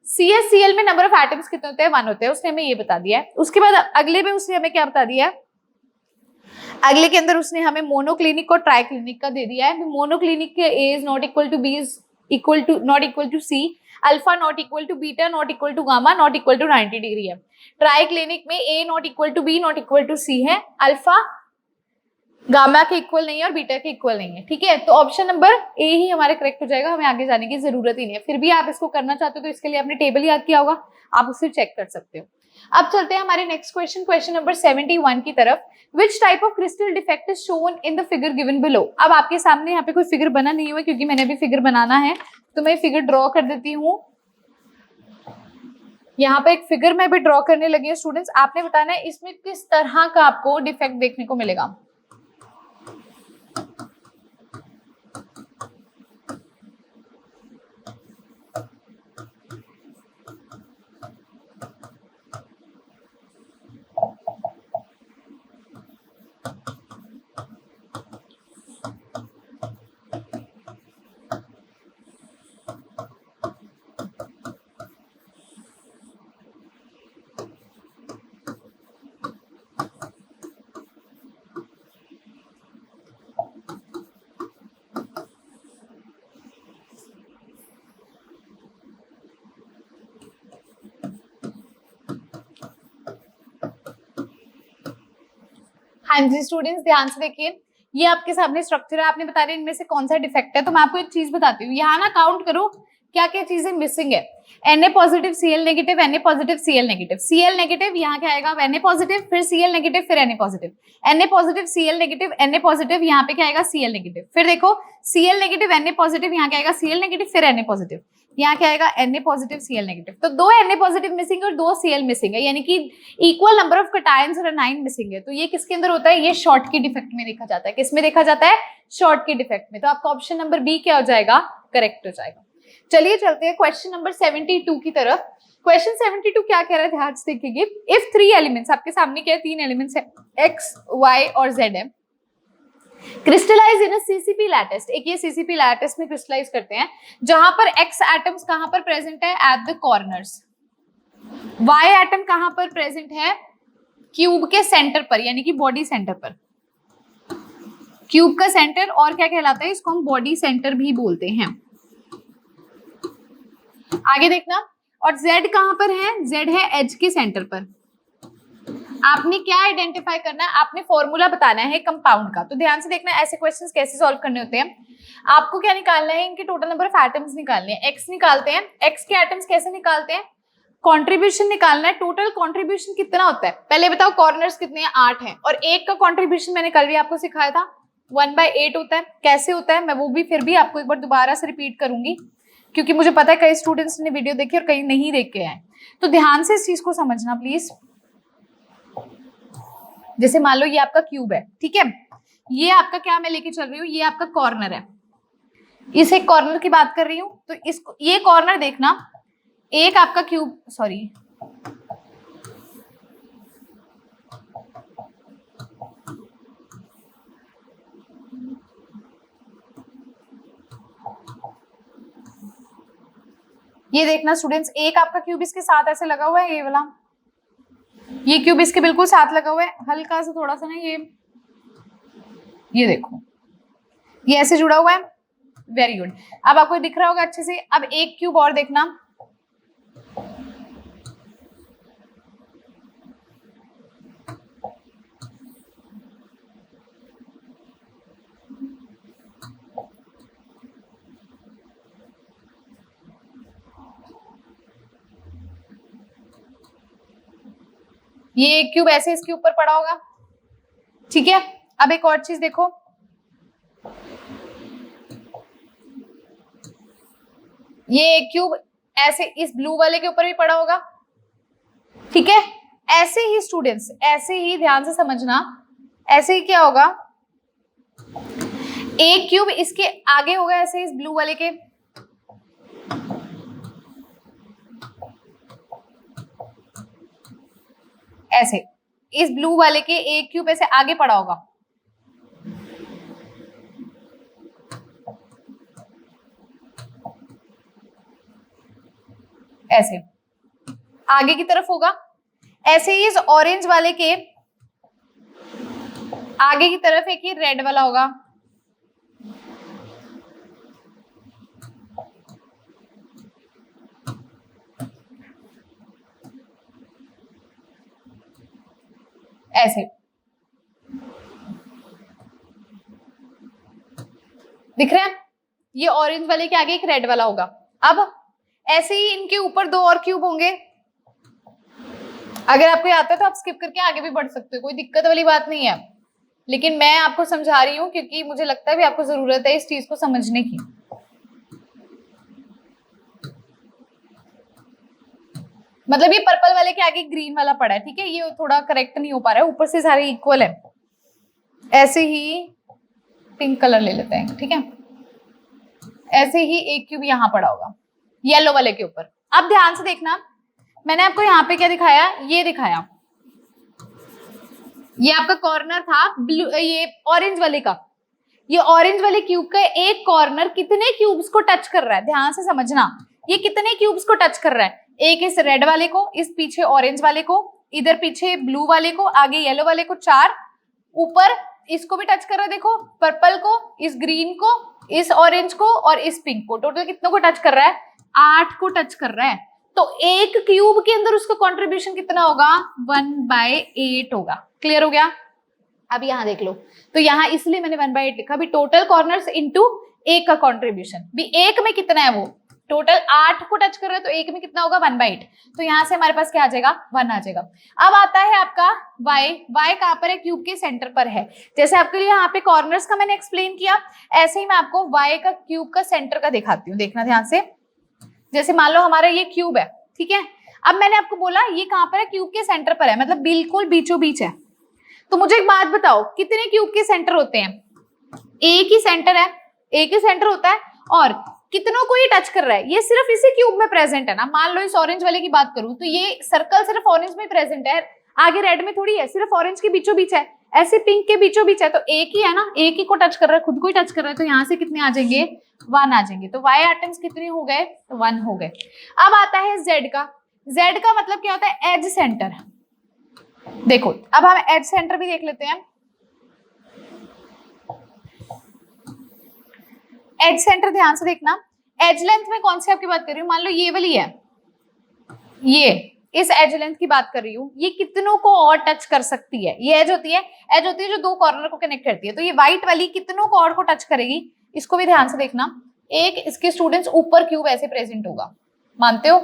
[SPEAKER 1] CaCl में नंबर ऑफ एटम्स कितने होते हैं, 1 होते हैं, उसने हमें ये बता दिया है। उसके बाद अगले में उसने हमें क्या बता दिया है, अगले के अंदर उसने हमें मोनोक्लिनिक और ट्राइक्लिनिक का दे दिया है। मोनोक्लिनिक के A is not equal to B is equal to not equal to C, alpha not equal to beta not equal to gamma not equal to 90 degree है। ट्राइक्लिनिक में A not equal to B not equal to C है, alpha gamma के equal नहीं है और beta के equal नहीं है, ठीक है। तो ऑप्शन नंबर A ही हमारे करेक्ट हो जाएगा, हमें आगे जाने की जरूरत ही नहीं है। फिर भी आप इसको करना चाहते हो तो इसके लिए आपने टेबल याद किया होगा, आप उसे चेक कर सकते हो। अब चलते हैं हमारे नेक्स्ट क्वेश्चन, क्वेश्चन नंबर 71 की तरफ। Which type of crystal defect is shown in the figure given below? अब आपके सामने यहाँ पे कोई फिगर बना नहीं हुआ क्योंकि मैंने अभी फिगर बनाना है, तो मैं फिगर ड्रॉ कर देती हूँ। यहाँ पे एक फिगर मैं भी ड्रॉ करने लगी हूँ। स्टूडेंट्स आपने बताना है इसमें किस तरह का आपको डिफेक्ट देखने को मिलेगा। हाँ जी स्टूडेंट्स ध्यान से देखिए, ये आपके सामने स्ट्रक्चर है, आपने बता रहे इनमें से कौन सा डिफेक्ट है। तो मैं आपको एक चीज बताती हूँ, यहाँ ना काउंट करो क्या क्या चीजें मिसिंग है। Na positive Cl negative, Na positive Cl negative, Cl negative यहाँ क्या आएगा, Na पॉजिटिव, फिर Cl नेगेटिव, फिर Na positive, Na positive Cl negative, Na positive, यहाँ पे क्या आएगा Cl नेगेटिव, फिर देखो Cl नेगेटिव Na पॉजिटिव, यहाँ क्या आएगा Cl नेगेटिव, फिर Na पॉजिटिव, यहाँ क्या आएगा Na पॉजिटिव Cl नेगेटिव। तो 2 Na पॉजिटिव मिसिंग और 2 Cl मिसिंग है, यानी कि इक्वल नंबर ऑफ कटायंस और एनाइन मिसिंग है। तो ये किसके अंदर होता है, ये शॉर्ट के डिफेक्ट में देखा जाता है। किस में देखा जाता है, शॉर्ट के डिफेक्ट में। तो आपका ऑप्शन नंबर बी क्या हो जाएगा, करेक्ट हो जाएगा। चलिए चलते हैं क्वेश्चन नंबर 72 की तरफ। क्वेश्चन 72 क्या कह रहा है, ध्यान से देखिए। इफ 3 एलिमेंट्स, आपके सामने क्या है, 3 एलिमेंट्स है, x, y और z है। क्रिस्टलाइज इन सीसीपी लैटिस, एक ये सीसीपी लैटिस में क्रिस्टलाइज करते हैं, जहां पर एक्स एटम्स कहां पर प्रेजेंट है, at the corners. Y atom कहां पर प्रेजेंट है, क्यूब के सेंटर पर, यानी कि बॉडी सेंटर पर। क्यूब का सेंटर और क्या कहलाता है, इसको हम बॉडी सेंटर भी बोलते हैं। आगे देखना, और Z कहां पर है, Z है एज के सेंटर पर। आपने क्या आइडेंटिफाई करना है, आपने फॉर्मूला बताना है कंपाउंड का। तो ध्यान से देखना ऐसे क्वेश्चंस कैसे सॉल्व करने होते हैं। आपको क्या निकालना है, इनके टोटल नंबर ऑफ एटम्स निकालने हैं। एक्स निकालते हैं, एक्स के एटम्स कैसे निकालते हैं, कंट्रीब्यूशन निकालना है। टोटल कंट्रीब्यूशन कितना होता है, पहले बताओ कॉर्नर्स कितने हैं, 8 हैं, और एक का कंट्रीब्यूशन मैंने कल भी आपको सिखाया था 1/8 होता है। कैसे होता है मैं वो भी फिर भी आपको एक बार दोबारा से रिपीट करूंगी, क्योंकि मुझे पता है कई स्टूडेंट्स ने वीडियो देखी और कई नहीं देख के आए। तो ध्यान से इस चीज को समझना प्लीज। जैसे मान लो ये आपका क्यूब है, ठीक है, ये आपका क्या मैं लेके चल रही हूँ, ये आपका कॉर्नर है, इस एक कॉर्नर की बात कर रही हूँ। तो इसको, ये कॉर्नर देखना, एक आपका क्यूब, सॉरी ये देखना स्टूडेंट्स, एक आपका क्यूब इसके साथ ऐसे लगा हुआ है, ये वाला, ये क्यूब इसके बिल्कुल साथ लगा हुआ है, हल्का सा थोड़ा सा ना ये देखो, ये ऐसे जुड़ा हुआ है। वेरी गुड, अब आपको दिख रहा होगा अच्छे से। अब एक क्यूब और देखना, ये एक क्यूब ऐसे इसके ऊपर पड़ा होगा, ठीक है। अब एक और चीज देखो, ये एक क्यूब ऐसे इस ब्लू वाले के ऊपर भी पड़ा होगा, ठीक है। ऐसे ही स्टूडेंट्स, ऐसे ही ध्यान से समझना, ऐसे ही क्या होगा, एक क्यूब इसके आगे होगा ऐसे इस ब्लू वाले के, ऐसे इस ब्लू वाले के एक क्यूब ऐसे आगे पड़ा होगा, ऐसे आगे की तरफ होगा। ऐसे ही इस ऑरेंज वाले के आगे की तरफ एक ही रेड वाला होगा, ऐसे दिख रहा है, ये ऑरेंज वाले के आगे एक रेड वाला होगा। अब ऐसे ही इनके ऊपर 2 और क्यूब होंगे। अगर आपको आता है तो आप स्किप करके आगे भी बढ़ सकते हो, कोई दिक्कत वाली बात नहीं है, लेकिन मैं आपको समझा रही हूँ क्योंकि मुझे लगता है भी आपको जरूरत है इस चीज को समझने की। मतलब ये पर्पल वाले के आगे ग्रीन वाला पड़ा है, ठीक है, ये थोड़ा करेक्ट नहीं हो पा रहा है, ऊपर से सारे इक्वल है। ऐसे ही पिंक कलर ले लेते हैं, ठीक है, ऐसे ही एक क्यूब यहाँ पड़ा होगा येलो वाले के ऊपर। अब ध्यान से देखना, मैंने आपको यहाँ पे क्या दिखाया, ये दिखाया, ये आपका कॉर्नर था ब्लू, ये ऑरेंज वाले का, ये ऑरेंज वाले क्यूब का एक कॉर्नर कितने क्यूब्स को टच कर रहा है, ध्यान से समझना, ये कितने क्यूब्स को टच कर रहा है, एक इस रेड वाले को, इस पीछे ऑरेंज वाले को, इधर पीछे ब्लू वाले को, आगे येलो वाले को, 4, ऊपर इसको भी टच कर रहा है, देखो पर्पल को, इस ग्रीन को, इस ऑरेंज को और इस पिंक को। टोटल कितनों को टच कर रहा है, 8 को टच कर रहा है। तो एक क्यूब के अंदर उसका कंट्रीब्यूशन कितना होगा, 1/8 होगा। क्लियर हो गया। अब यहाँ देख लो, तो यहाँ इसलिए मैंने 1/8 लिखा, भी टोटल कॉर्नर्स इनटू एक का कंट्रीब्यूशन, भी एक में कितना है, वो टोटल 8 को टच कर रहा है, तो एक में कितना होगा, 1/8। तो यहाँ से हमारे पास क्या आ जाएगा, 1 आ जाएगा। अब आता है आपका y कहाँ पर है, क्यूब के सेंटर पर है। जैसे आपके लिए यहाँ पे कॉर्नर्स का मैंने एक्सप्लेन किया, ऐसे ही मैं आपको y का क्यूब का सेंटर का दिखाती हूँ, देखना ध्यान से। जैसे मान लो हमारा ये क्यूब है, ठीक है, अब मैंने आपको बोला ये कहाँ पर है, क्यूब के सेंटर पर है, मतलब बिल्कुल बीचों बीच है। तो मुझे एक बात बताओ, कितने क्यूब के सेंटर होते हैं, एक ही सेंटर है, एक ही सेंटर होता है, और कितनों को ये टच कर रहा है, ये सिर्फ इसी क्यूब में प्रेजेंट है ना। मान लो इस ऑरेंज वाले की बात करूं तो ये सर्कल सिर्फ ऑरेंज में प्रेजेंट है, आगे रेड में थोड़ी है, सिर्फ ऑरेंज के बीचों बीच है। ऐसे पिंक के बीचों बीच है तो एक ही है ना, एक ही को टच कर रहा है, खुद को ही टच कर रहा है, तो यहाँ से कितने आ जाएंगे 1 आ जाएंगे। तो y एटम्स कितने हो गए 1 हो गए। अब आता है z का। z का मतलब क्या होता है एज सेंटर। देखो अब हम एज सेंटर भी देख लेते हैं। एज सेंटर ध्यान से देखना, एज लेंथ में कौन सी आपकी बात कर रही हूँ, मान लो ये वाली है, ये इस एज लेंथ की बात कर रही हूँ, ये कितनों को और टच कर सकती है, ये एज होती है, एज होती है जो दो कॉर्नर को कनेक्ट करती है, तो ये व्हाइट वाली कितनों को और को टच करेगी, इसको भी ध्यान से देखना। एक इसके स्टूडेंट्स ऊपर क्यूब ऐसे प्रेजेंट होगा, मानते हो,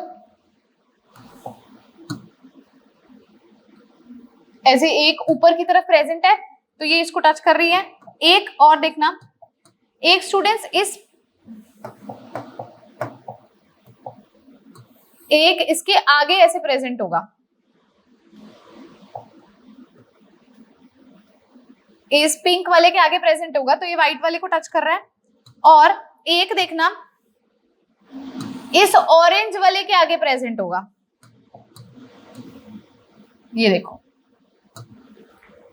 [SPEAKER 1] ऐसे एक ऊपर की तरफ प्रेजेंट है तो ये इसको टच कर रही है। एक और देखना, एक स्टूडेंट्स इस एक इसके आगे ऐसे प्रेजेंट होगा, इस पिंक वाले के आगे प्रेजेंट होगा तो ये व्हाइट वाले को टच कर रहा है। और एक देखना इस ऑरेंज वाले के आगे प्रेजेंट होगा, ये देखो,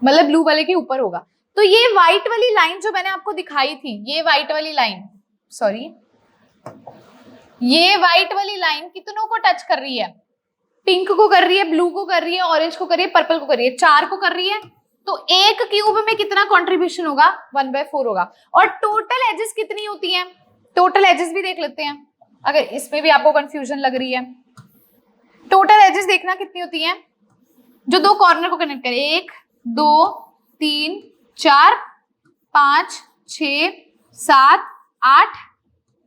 [SPEAKER 1] मतलब ब्लू वाले के ऊपर होगा। तो ये व्हाइट वाली लाइन जो मैंने आपको दिखाई थी, ये व्हाइट वाली लाइन, सॉरी ये व्हाइट वाली लाइन कितनों को टच कर रही है, पिंक को कर रही है, ब्लू को कर रही है, ऑरेंज को कर रही है, पर्पल को कर रही है, 4 को कर रही है। तो एक क्यूब में कितना कंट्रीब्यूशन होगा 1/4 होगा। और टोटल एजेस कितनी होती हैं, टोटल एजेस भी देख लेते हैं, अगर इसमें भी आपको कंफ्यूजन लग रही है। टोटल एजेस देखना कितनी होती हैं जो दो कॉर्नर को कनेक्ट करे, 1 2 3 4 5 6 7 8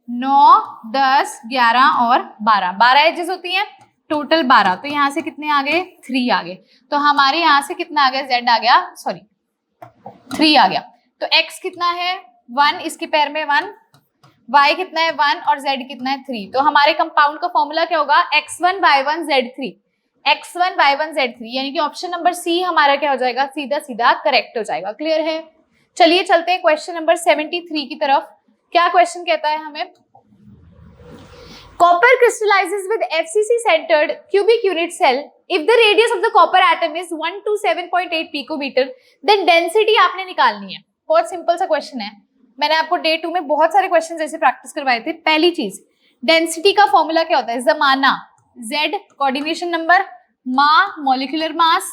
[SPEAKER 1] 9 10 11 और 12 एजेस होती हैं, टोटल 12। तो यहाँ से कितने आ गए 3 आ गए। तो हमारे यहाँ से कितना आ गया z आ गया, सॉरी 3 आ गया। तो x कितना है 1, इसके पैर में 1, y कितना है 1 और z कितना है 3। तो हमारे कंपाउंड का फॉर्मूला क्या होगा x1 y1 z3, x1 y1 z3, यानी कि ऑप्शन नंबर सी हमारा क्या हो जाएगा, सीधा सीधा करेक्ट हो जाएगा। क्लियर है। चलिए चलते हैं क्वेश्चन नंबर 73 की तरफ। क्या क्वेश्चन कहता है हमें, copper crystallizes with FCC centered cubic unit cell if the radius of the copper atom is 127.8 picometer then density आपने निकालनी है। बहुत सिंपल सा क्वेश्चन है, मैंने आपको डे 2 में बहुत सारे क्वेश्चन जैसे प्रैक्टिस करवाए थे। पहली चीज, डेंसिटी का फॉर्मूला क्या होता है, जमाना, z कोऑर्डिनेशन नंबर, मा मॉलिक्यूलर मास,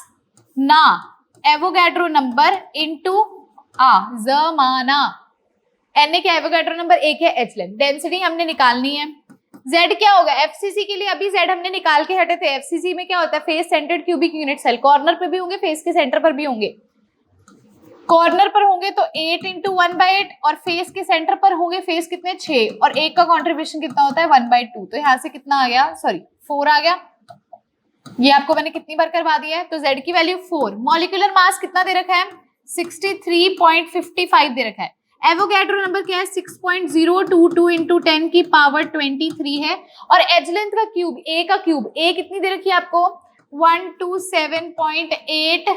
[SPEAKER 1] ना एवोगैड्रो नंबर इनटू आ जमाना, n क्या एवोगैड्रो नंबर, एक है h लेंथ। डेंसिटी हमने निकालनी है। Z क्या होगा, FCC के लिए अभी Z हमने निकाल के हटे थे। FCC में क्या होता है, face centred cubic unit cell, corner पे भी होंगे, फेस के सेंटर पर भी होंगे। कॉर्नर पर होंगे तो 8 × 1/8 और फेस के सेंटर पर होंगे फेस कितने 6, और एक का कंट्रीब्यूशन कितना होता है 1/2। तो यहाँ से कितना आ गया, सॉरी 4 आ गया। ये आपको मैंने कितनी बार करवा दिया है, तो Z की वैल्यू 4। मॉलिक्यूलर मास कितना दे रखा है 63.55 दे रखा है। एवोगैड्रो नंबर क्या है 6.022 × 10 की पावर 23 है। और एज लेंथ का क्यूब, ए का क्यूब, ए कितनी दे रखी है आपको 127.8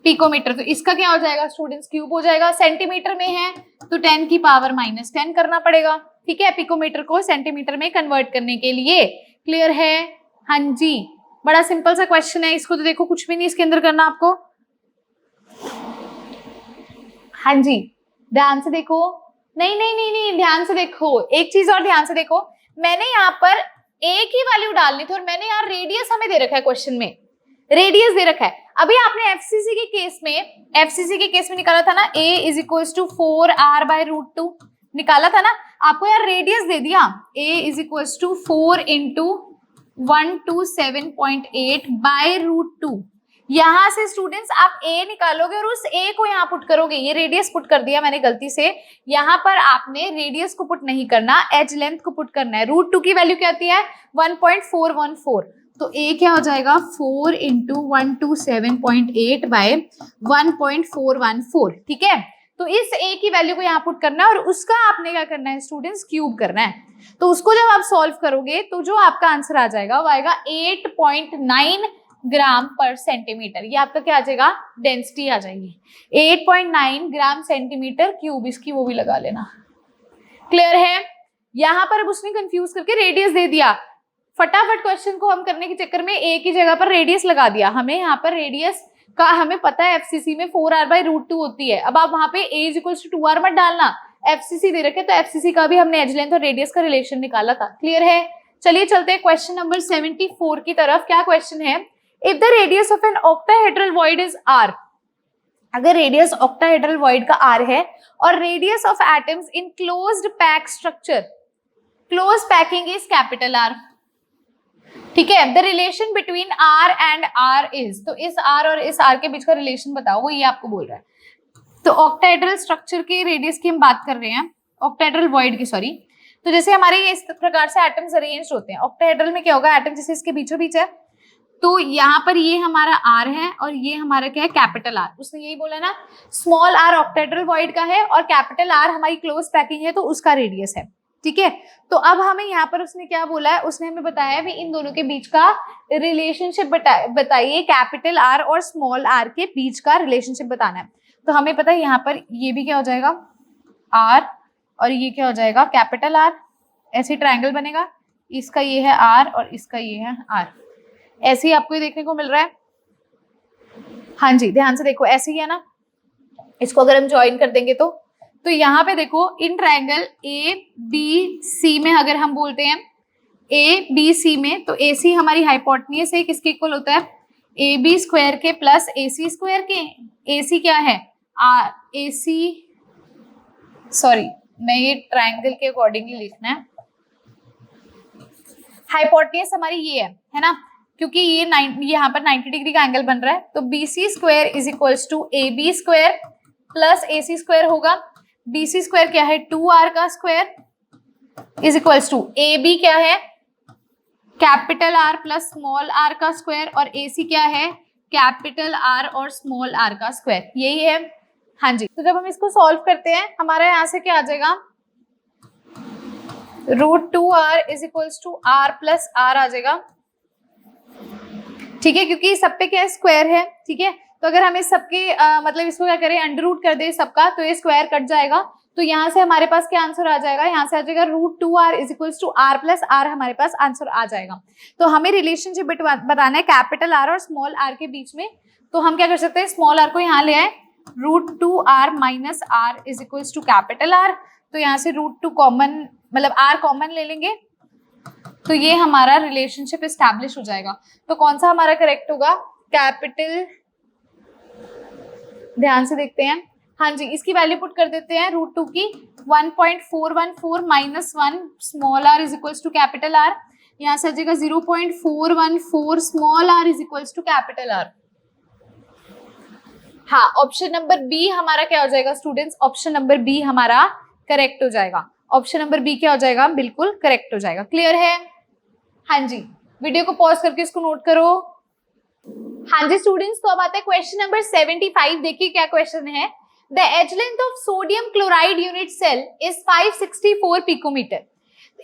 [SPEAKER 1] पिकोमीटर। तो इसका क्या हो जाएगा स्टूडेंट्स, क्यूब हो जाएगा। सेंटीमीटर में है तो 10 की पावर -10 करना पड़ेगा, ठीक है, पिकोमीटर को सेंटीमीटर में कन्वर्ट करने के लिए। क्लियर है, हाँ जी, बड़ा सिंपल सा क्वेश्चन है। इसको तो देखो कुछ भी नहीं इसके अंदर करना आपको, हाँ जी ध्यान से देखो, नहीं नहीं नहीं नहीं ध्यान से देखो, एक चीज और ध्यान से देखो, मैंने यहाँ पर एक ही वैल्यू डालनी थी और मैंने यहाँ रेडियस हमें दे रखा है, क्वेश्चन में रेडियस दे रखा है। अभी आपने एफसीसी के केस में निकाला था ना, a = 4r/√2 निकाला था ना, आपको यार रेडियस दे दिया, a = 4 × 127.8/√2। यहां से स्टूडेंट्स आप a निकालोगे और उस a को यहाँ पुट करोगे, ये रेडियस पुट कर दिया मैंने गलती से, यहाँ पर आपने रेडियस को पुट नहीं करना, एज लेंथ को पुट करना है। √2 की वैल्यू क्या आती है 1.414, तो a क्या हो जाएगा 4 × 127.8/1.414, ठीक है। तो इस a की वैल्यू को यहाँ पुट करना है और उसका आपने क्या करना है स्टूडेंट्स, क्यूब करना है। तो उसको जब आप सॉल्व करोगे तो जो आपका आंसर आ जाएगा वो आएगा 8.9 ग्राम पर सेंटीमीटर। ये आपका क्या आ जाएगा, डेंसिटी आ जाएगी 8.9 ग्राम सेंटीमीटर क्यूब, इसकी वो भी लगा लेना। क्लियर है। यहाँ पर अब उसने कंफ्यूज करके रेडियस दे दिया, फटाफट क्वेश्चन को हम करने के चक्कर में एक ही जगह पर रेडियस लगा दिया। हमें यहाँ पर रेडियस का हमें पता है FCC में 4r/√2 होती है। अब आप वहां पे a = 2r मत डालना, FCC दे रखे तो FCC का भी हमने एज लेंथ और रेडियस का रिलेशन निकाला था। क्लियर है? चलिए चलते हैं क्वेश्चन नंबर 74 की तरफ। क्या क्वेश्चन है? If the radius of an octahedral void is r, अगर रेडियस ऑक्टाहेड्रल वॉइड का r है और radius of atoms in closed pack structure, close packing is capital R, ठीक है, the relation between R and R is, तो इस R और इस R के बीच का रिलेशन बताओ, वो ये आपको बोल रहा है। तो ऑक्टाहेड्रल स्ट्रक्चर के रेडियस की हम बात कर रहे हैं, ऑक्टाहेड्रल वॉइड की, सॉरी। तो जैसे हमारे ये इस प्रकार से एटम्स अरेंज होते हैं, ऑक्टाहेड्रल में क्या होगा, एटम जैसे इसके बीचों बीच है, तो यहाँ पर ये हमारा R है और ये हमारा क्या है, कैपिटल R। उसने यही बोला ना, स्मॉल r ऑक्टाहेड्रल वॉइड का है और कैपिटल R हमारी क्लोज पैकिंग है, तो उसका रेडियस है, ठीक है। तो अब हमें यहाँ पर उसने क्या बोला है, उसने हमें बताया भी इन दोनों के बीच का रिलेशनशिप बताइए, कैपिटल R और स्मॉल r के बीच का रिलेशनशिप बताना है। तो हमें पता है यहाँ पर ये भी क्या हो जाएगा, R और ये क्या हो जाएगा, कैपिटल R। ऐसे ट्रायंगल बनेगा, इसका ये है R और इसका ये है R। ऐसे ही आपको ये देखने को मिल रहा है। हाँ जी, ध्यान से देखो, ऐसे ही है ना। इसको अगर हम ज्वाइन कर देंगे तो यहाँ पे देखो, इन ट्रायंगल ABC में अगर हम बोलते हैं ABC में, तो AC हमारी हाइपोटेन्यूज है, किसके इक्वल होता है, AB² के प्लस AC² के। AC क्या है, AC, सॉरी मैं ये ट्रायंगल के अकॉर्डिंगली लिखना है। हाइपोटेन्यूज हमारी ये है ना, क्योंकि ये यहाँ पर 90 डिग्री का एंगल बन रहा है, तो BC² = AB² प्लस AC² होगा। BC² क्या है, 2r का square is equals to AB क्या है, capital R plus small r का स्क्वायर, और AC क्या है, कैपिटल R और स्मॉल r का स्क्वायर, यही है। हाँ जी, तो जब हम इसको सॉल्व करते हैं, हमारा यहाँ से क्या आ जाएगा, √2r = r प्लस r आ जाएगा, ठीक है, क्योंकि सब पे क्या है, स्क्वायर है, ठीक है। तो अगर हम इस सबके मतलब इसको क्या करें, अंडर रूट कर दे सबका, तो ये स्क्वायर कट जाएगा। तो यहाँ से हमारे पास क्या आंसर आ जाएगा, यहाँ से आ जाएगा √2r = r प्लस r, हमारे पास आंसर आ जाएगा। तो हमें रिलेशनशिप बताना है कैपिटल R और स्मॉल r के बीच में। तो हम क्या कर सकते हैं, स्मॉल r को यहाँ ले आए, √2r minus r = capital R। तो यहाँ से √2 कॉमन, मतलब r कॉमन ले लेंगे, तो ये हमारा रिलेशनशिप एस्टैब्लिश हो जाएगा। तो कौन सा हमारा करेक्ट होगा, कैपिटल, ध्यान से देखते हैं। हाँ जी, इसकी वैल्यू पुट कर देते हैं, √2 की 1.414 minus 1 small r = capital R, यहाँ से आ जाएगा 0.414 स्मॉल r = कैपिटल R। हाँ, ऑप्शन नंबर बी हमारा क्या हो जाएगा स्टूडेंट्स, ऑप्शन नंबर बी हमारा करेक्ट हो जाएगा। ऑप्शन नंबर बी क्या हो जाएगा, बिल्कुल करेक्ट हो जाएगा। क्लियर है? हाँ जी, वीडियो को पॉज करके इसको नोट करो। हाँ जी स्टूडेंट्स, तो अब आते हैं क्वेश्चन नंबर 75। देखिए क्या क्वेश्चन है, the edge length of sodium chloride unit cell is 564 picometer.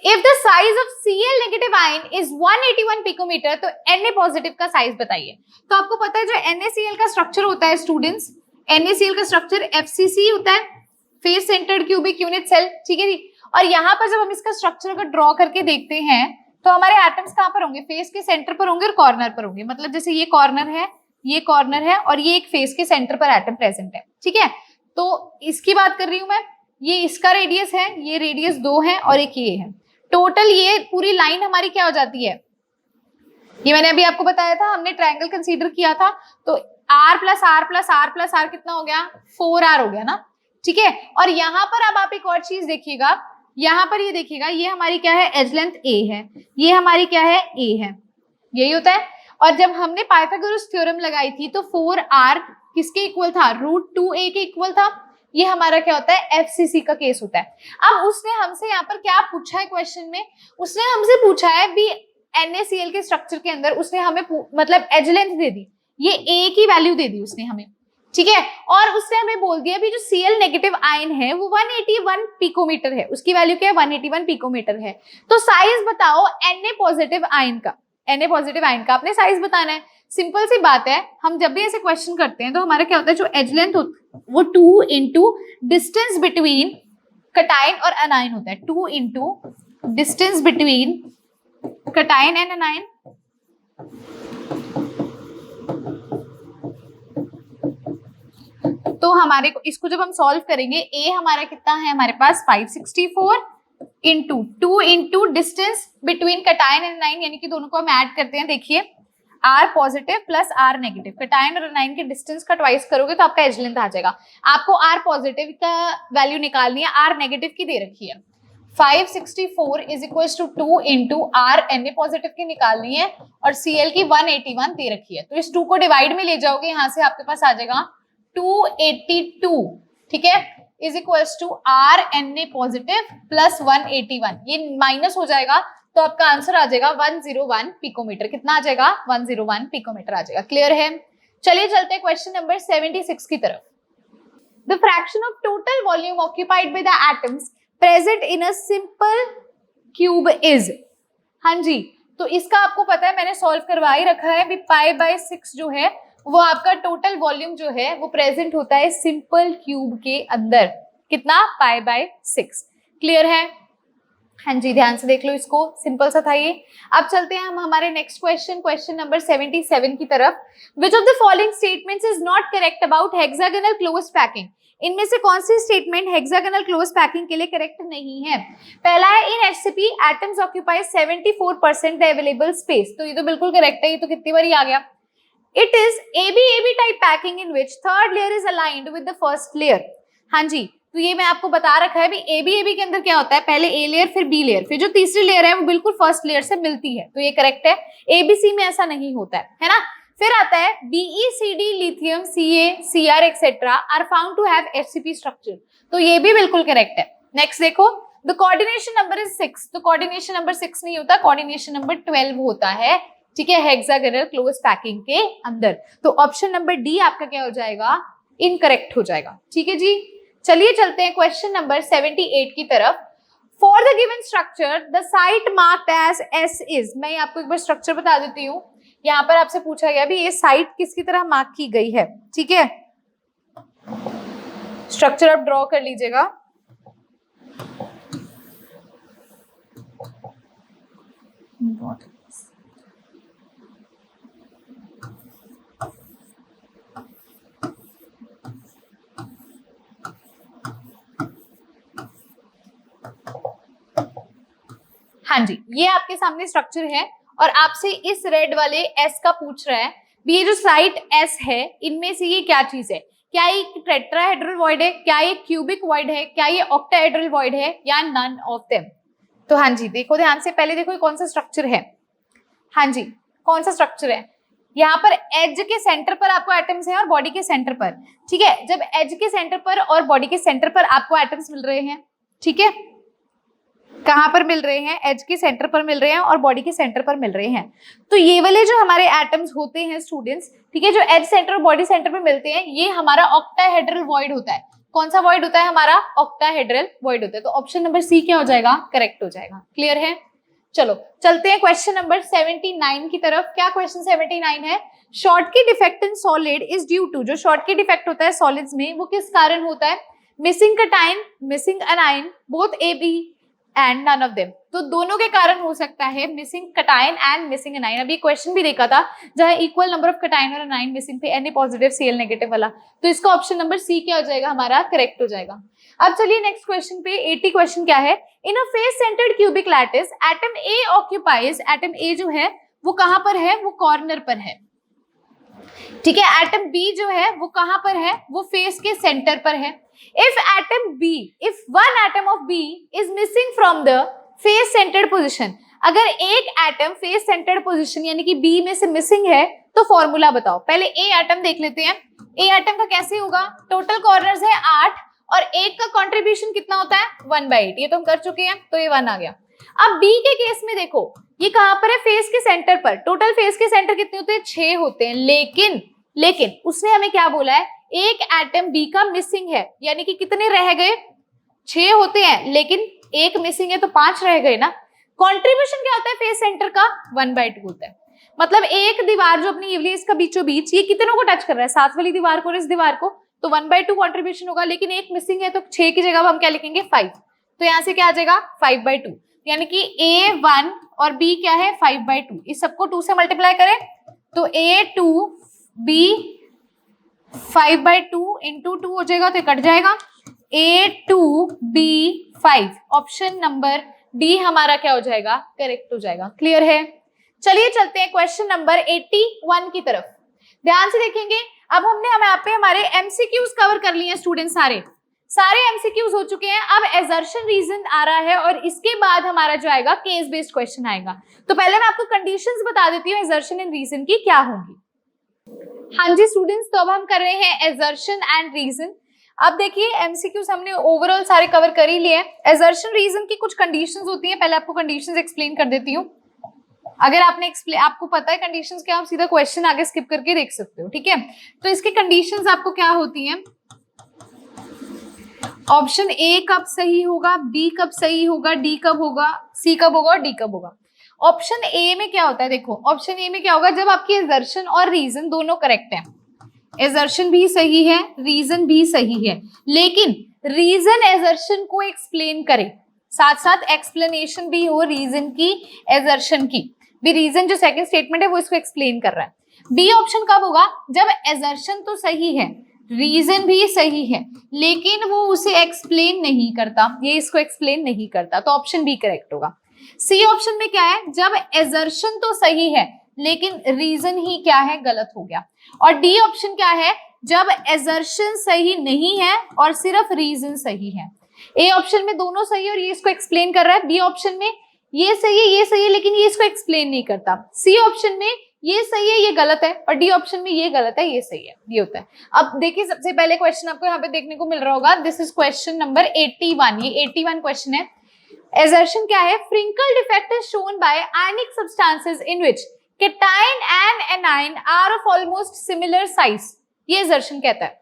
[SPEAKER 1] If the size of Cl negative ion is 181 picometer, तो Na पॉजिटिव का साइज बताइए। तो आपको पता है जो NaCl का स्ट्रक्चर होता है स्टूडेंट्स, NaCl का स्ट्रक्चर FCC होता है, face centred cubic unit cell, ठीक है जी। और यहाँ पर जब हम इसका स्ट्रक्चर को ड्रॉ करके देखते हैं, तो हमारे एटम्स कहाँ पर होंगे, फेस के सेंटर पर होंगे और कॉर्नर पर होंगे। मतलब जैसे ये कॉर्नर है, ये कॉर्नर है, और ये एक फेस के सेंटर पर एटम प्रेजेंट है, ठीक है। तो इसकी बात कर रही हूं मैं, ये इसका रेडियस है, ये रेडियस 2 है और एक ये है। टोटल ये पूरी लाइन हमारी क्या हो जाती है, ये मैंने अभी आपको बताया था, हमने ट्रायंगल कंसीडर किया था, तो r plus r plus r plus r कितना हो गया, 4r हो गया ना, ठीक है। और यहाँ पर अब आप एक और चीज देखिएगा, यहाँ पर ये देखिएगा, ये हमारी क्या है, एज लेंथ a है, ये हमारी क्या है, a है, यही होता है। और जब हमने पाइथागोरस थ्योरम लगाई थी, तो 4r किसके इक्वल था, √2a के इक्वल था। ये हमारा क्या होता है, FCC का केस होता है। अब उसने हमसे यहाँ पर क्या पूछा है क्वेश्चन में, उसने हमसे पूछा है भी NaCl के स्ट्रक्चर के अंदर उसने हमें मतलब एज लेंथ दे दी, ये a की वैल्यू दे दी उसने हमें, ठीक है। और उसने हमें बोल दिया भी जो Cl नेगेटिव आयन है वो 181 पिकोमीटर है, उसकी वैल्यू क्या है, 181 पिकोमीटर है। तो साइज बताओ Na पॉजिटिव आयन का, Na पॉजिटिव आयन का आपने साइज बताना है। सिंपल सी बात है, हम जब भी ऐसे क्वेश्चन करते हैं तो हमारा क्या होता है, जो एज लेंथ वो 2 इंटू डिस्टेंस बिटवीन कटायन और अनायन होता है, 2 into distance between cation and अनायन। तो हमारे को इसको जब हम सॉल्व करेंगे, ए हमारा कितना है हमारे पास 564 into 2 into distance between cation and anion, यानी कि दोनों को हम ऐड करते हैं। देखिए r positive plus r negative, cation और एनाइन के डिस्टेंस का ट्वाइस करोगे तो आपका एज लेंथ आ जाएगा। आपको आर पॉजिटिव का वैल्यू निकालनी है, आर नेगेटिव की दे रखी है 564 is equal to 2 into r Na positive की निकालनी है और Cl की 181 दे रखी है। तो इस 2 को डिवाइड में ले जाओगे, यहां से आपके पास आ जाएगा 282, ठीक है, is equal to r Na positive plus 181, ये माइनस हो जाएगा तो आपका आंसर आ जाएगा 101 पिकोमीटर। कितना आ जाएगा 101 पिकोमीटर आ जाएगा। क्लियर है? चलिए चलते हैं क्वेश्चन नंबर 76 की तरफ। The fraction of total volume occupied by the atoms present in a simple cube is. हाँ जी, तो इसका आपको पता है, मैंने सॉल्व करवा ही रखा है। π/6 जो है वो आपका टोटल वॉल्यूम जो है वो प्रेजेंट होता है सिंपल क्यूब के अंदर। कितना? π/6। क्लियर है? हाँ जी, ध्यान से देख लो इसको, सिंपल सा था ये। अब चलते हैं हम हमारे नेक्स्ट क्वेश्चन नंबर 77 की तरफ। Which of the following statements is not correct about hexagonal close packing. इनमें से कौन सी स्टेटमेंट हेक्सागोनल क्लोज पैकिंग के लिए करेक्ट नहीं है? पहला है in HCP atoms occupy 74% the available space, तो ये तो बिल्कुल करेक्ट है, ये तो कितनी बार आ गया। It is AB type packing in which third layer is aligned with the first layer. हाँ जी, तो ये मैं आपको बता रखा है भी AB के अंदर क्या होता है, पहले ए लेयर फिर बी लेयर, फिर जो तीसरी लेयर है वो बिल्कुल फर्स्ट लेयर से मिलती है, तो ये करेक्ट है। ABC में ऐसा नहीं होता है ना। फिर आता है BeCd lithium Ca Cr etcetera are found to have HCP structure, तो ये भी बिल्कुल करेक्ट है। नेक्स्ट देखो, द कोऑर्डिनेशन नंबर इज 6, तो कोऑर्डिनेशन नंबर 6 नहीं होता, कोऑर्डिनेशन नंबर 12 होता है, ठीक है, हेक्सागोनल क्लोज पैकिंग के अंदर। तो ऑप्शन नंबर डी आपका क्या हो जाएगा? इनकरेक्ट हो जाएगा। ठीक है जी, चलिए चलते हैं क्वेश्चन नंबर 78 की तरफ। For the given structure the site marked as S is. मैं आपको एक बार स्ट्रक्चर बता देती हूँ। यहाँ पर आपसे पूछा गया भी ये साइट किसकी तरह मार्क की गई है, ठीक है। स्ट्रक्चर आप ड्रॉ कर लीजिएगा। हाँ जी, ये आपके सामने स्ट्रक्चर है और आपसे इस रेड वाले एस का पूछ रहा है भी ये जो साइट एस है इनमें से ये क्या चीज है, क्या ये टेट्राहेड्रल वॉइड है, क्या ये क्यूबिक वॉइड है, क्या ये ऑक्टाहेड्रल वॉइड है या नन ऑफ देम। तो हाँ जी देखो ध्यान से, पहले देखो ये कौन सा स्ट्रक्चर है। हाँ जी, कौन सा स्ट्रक्चर है? यहाँ पर एज के सेंटर पर आपको एटम्स हैं और बॉडी के सेंटर पर, ठीक है। जब एज के सेंटर पर और बॉडी के सेंटर पर आपको एटम्स मिल रहे हैं, ठीक है, कहां पर मिल रहे हैं? एज के सेंटर पर मिल रहे हैं और बॉडी के सेंटर पर मिल रहे हैं। तो ये वाले जो हमारे एटम्स होते हैं स्टूडेंट्स, ठीक है, जो एज सेंटर और बॉडी सेंटर पर मिलते हैं, ये हमारा ऑक्टाहेड्रल वॉइड होता है। कौन सा वॉइड होता है? हमारा ऑक्टाहेड्रल वॉइड होता है। तो ऑप्शन नंबर सी क्या हो जाएगा? करेक्ट हो जाएगा। क्लियर है? चलो चलते हैं क्वेश्चन नंबर 79 की तरफ। क्या क्वेश्चन 79 है? Schottky defect in solid is due to. जो शॉर्टकी डिफेक्ट होता है सॉलिड्स में वो किस कारण होता है? Missing cation, missing anion, both AB and none of them. तो दोनों के कारण हो सकता है, missing cation and missing anion. अभी क्वेश्चन भी देखा था जहां इक्वल नंबर ऑफ कटाइन और एनाइन मिसिंग थे, Na पॉजिटिव Cl नेगेटिव वाला। तो इसका ऑप्शन नंबर सी क्या हो जाएगा? हमारा करेक्ट हो जाएगा। अब चलिए नेक्स्ट क्वेश्चन पे। 80 क्वेश्चन क्या है? In a face centred cubic lattice atom A occupies, atom A जो है वो कहां पर है? वो कॉर्नर पर है, ठीक है। एटम बी जो है वो कहां पर है? वो फेस के सेंटर पर है। If atom B, if one atom of B is missing from the face centered position, अगर एक एटम फेस सेंटर्ड पोजीशन यानी कि B में से मिसिंग है तो फॉर्मूला बताओ। पहले A एटम देख लेते हैं। A एटम का कैसे होगा? टोटल कॉर्नर्स है 8 और एक का कंट्रीब्यूशन कितना होता है? 1/8। ये तो हम कर चुके हैं, तो ये 1 आ गया। अब B के केस में देखो, ये कहां पर है? फेस के सेंटर पर। टोटल फेस के सेंटर कितने होते हैं? 6 होते हैं। लेकिन उसने हमें क्या बोला है? एक एटम बी का मिसिंग है, यानी कि कितने रह गए? 6 होते हैं, लेकिन एक मिसिंग है तो 5 रह गए ना। कंट्रीब्यूशन क्या होता है फेस सेंटर का? 1/2 होता है। मतलब एक दीवार जो अपनी ये वाली इसका बीचों बीच, ये कितनों को टच कर रहा है? साथ वाली दीवार को और इस दीवार को, तो 1/2 कंट्रीब्यूशन होगा। लेकिन एक मिसिंग है तो 6 की जगह हम क्या लिखेंगे? 5। तो यहाँ से क्या आ जाएगा? 5/2, यानी कि A1 और B क्या है? 5/2। इस सबको 2 से मल्टीप्लाई करें तो A2 B 5/2 इंटू 2 हो जाएगा तो ये कट जाएगा, A2B5 ऑप्शन नंबर डी हमारा क्या हो जाएगा, करेक्ट हो जाएगा। क्लियर है? चलिए चलते हैं क्वेश्चन नंबर 81 की तरफ। ध्यान से देखेंगे, अब हमने यहाँ पे हमारे एमसीक्यूज कवर कर लिए हैं स्टूडेंट, सारे एमसीक्यूज हो चुके हैं। अब एजर्शन रीजन आ रहा है और इसके बाद हमारा जो आएगा केस बेस्ड क्वेश्चन आएगा। तो पहले मैं आपको कंडीशंस बता देती हूँ एजर्शन एंड रीजन की क्या होंगी। हाँ जी स्टूडेंट्स, तो अब हम कर रहे हैं एजर्शन एंड रीजन। अब देखिए एमसीक्यूज हमने ओवरऑल सारे कवर कर ही लिए हैं। एजर्शन रीजन की कुछ कंडीशंस होती हैं, पहले आपको कंडीशंस एक्सप्लेन कर देती हूँ। अगर आपको पता है कंडीशंस क्या, आप सीधा क्वेश्चन आगे स्किप करके देख सकते हो, ठीक है। तो इसकी कंडीशंस आपको क्या होती हैं, ऑप्शन ए कब सही होगा, बी कब सही होगा, डी कब होगा, सी कब होगा और डी कब होगा। ऑप्शन ए में क्या होता है, देखो ऑप्शन ए में क्या होगा, जब आपकी एजर्शन और रीजन दोनों करेक्ट है, एजर्शन भी सही है, रीजन भी सही है, लेकिन रीजन एजर्शन को एक्सप्लेन करे, साथ साथ एक्सप्लेनेशन भी हो रीजन की, एजर्शन की भी, रीजन जो सेकंड स्टेटमेंट है वो इसको एक्सप्लेन कर रहा है। बी ऑप्शन कब होगा, जब एजर्शन तो सही है, रीजन भी सही है, लेकिन वो उसे एक्सप्लेन नहीं करता, ये इसको एक्सप्लेन नहीं करता, तो ऑप्शन बी करेक्ट होगा। सी ऑप्शन में क्या है, जब एजर्शन तो सही है लेकिन रीजन ही क्या है, गलत हो गया। और डी ऑप्शन क्या है, जब एजर्शन सही नहीं है और सिर्फ रीजन सही है। ए ऑप्शन में दोनों सही है और ये इसको एक्सप्लेन कर रहा है, बी ऑप्शन में ये सही है, ये सही है, लेकिन ये इसको एक्सप्लेन नहीं करता। सी ऑप्शन में ये सही है, ये गलत है, और डी ऑप्शन में ये गलत है, ये सही है, ये होता है। अब देखिए सबसे पहले क्वेश्चन आपको यहाँ पे देखने को मिल रहा होगा, दिस इज क्वेश्चन नंबर 81, ये 81 क्वेश्चन है। एजर्शन क्या है, Frenkel defect is shown by ionic substances in which cation and anion are of almost similar size, ये एजर्शन कहता है।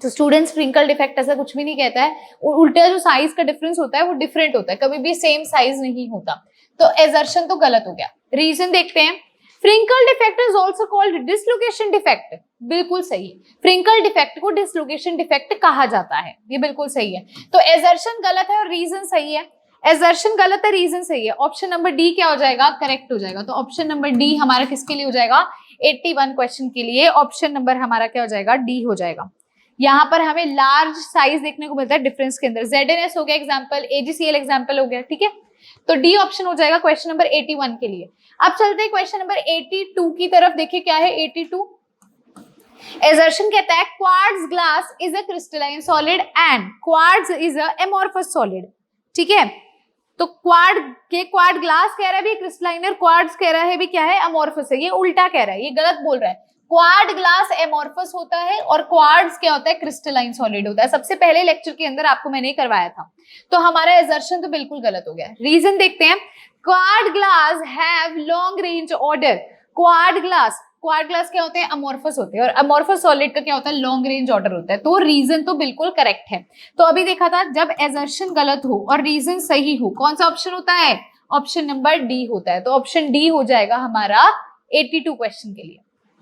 [SPEAKER 1] तो स्टूडेंट्स फ्रिंकल डिफेक्ट ऐसा कुछ भी नहीं कहता है, उल्टा जो साइज का डिफरेंस होता है वो डिफरेंट होता है, कभी भी सेम साइज नहीं होता। तो एजर्शन तो गलत हो गया। रीजन देखते हैं, Frenkel defect is also called dislocation defect, बिल्कुल सही, फ्रिंकल डिफेक्ट को डिसलोकेशन डिफेक्ट कहा जाता है, ये बिल्कुल सही है। तो एजर्शन गलत है और रीजन सही है, एजर्शन गलत है, रीजन सही है, ऑप्शन नंबर डी क्या हो जाएगा, करेक्ट हो जाएगा। तो ऑप्शन नंबर डी हमारा किसके लिए हो जाएगा, 81 क्वेश्चन के लिए ऑप्शन नंबर हमारा क्या हो जाएगा, डी हो जाएगा। यहाँ पर हमें लार्ज साइज देखने को मिलता है डिफरेंस के अंदर, ZNS हो गया एग्जाम्पल, AGCL एग्जाम्पल हो गया, ठीक है। तो डी ऑप्शन हो जाएगा क्वेश्चन नंबर 81 के लिए। अब चलते हैं क्वेश्चन नंबर 82 की तरफ। देखिए क्या है 82, एजर्शन कहता है quartz glass is a crystalline solid and quartz is a amorphous solid, ठीक है। तो क्वार्ट ग्लास कह रहा है भी क्रिस्टलाइन, और क्वार्ट्ज कह रहा है भी क्या है, अमोर्फस है, ये उल्टा कह रहा है, ये गलत बोल रहा है। क्वार्ट ग्लास एमोर्फस होता है और क्वार्ट्ज क्या होता है, क्रिस्टलाइन सॉलिड होता है। सबसे पहले लेक्चर के अंदर आपको मैंने करवाया था। तो हमारा एजर्शन तो बिल्कुल गलत हो गया। रीजन देखते हैं, quartz glass have long range order, quartz glass क्या होते हैं, अमोर्फस होते हैं, और अमोर्फस सॉलिड का क्या होता है, लॉन्ग रेंज ऑर्डर होता है। तो रीजन तो बिल्कुल करेक्ट है। तो अभी देखा था जब एजर्शन गलत हो और रीजन सही हो, कौन सा ऑप्शन होता है, ऑप्शन नंबर डी होता है। तो ऑप्शन डी हो जाएगा हमारा 82 क्वेश्चन के लिए।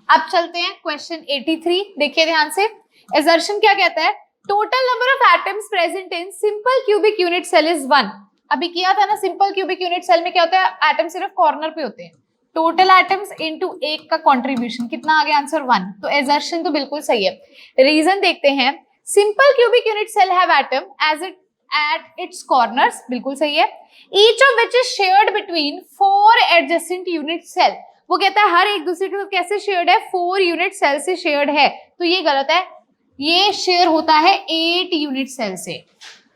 [SPEAKER 1] अब चलते हैं क्वेश्चन 83, देखिए ध्यान से। एजर्शन क्या कहता है, total number of atoms present in simple cubic unit cell is 1। अभी किया था ना, सिंपल क्यूबिक यूनिट सेल में क्या होता है, एटम सिर्फ कॉर्नर पे होते हैं, टोटल एटम्स इनटू एक का कंट्रीब्यूशन कितना आ गया, आंसर 1। तो एजर्शन तो बिल्कुल सही है। रीजन देखते हैं, simple cubic unit cell have atom as it at its corners, बिल्कुल सही है। Each of which is shared between 4 adjacent unit cell, वो कहता है हर एक दूसरे के साथ कैसे शेयर्ड है, 4 यूनिट सेल से शेयर्ड है, तो ये गलत है, ये शेयर होता है 8 यूनिट सेल से,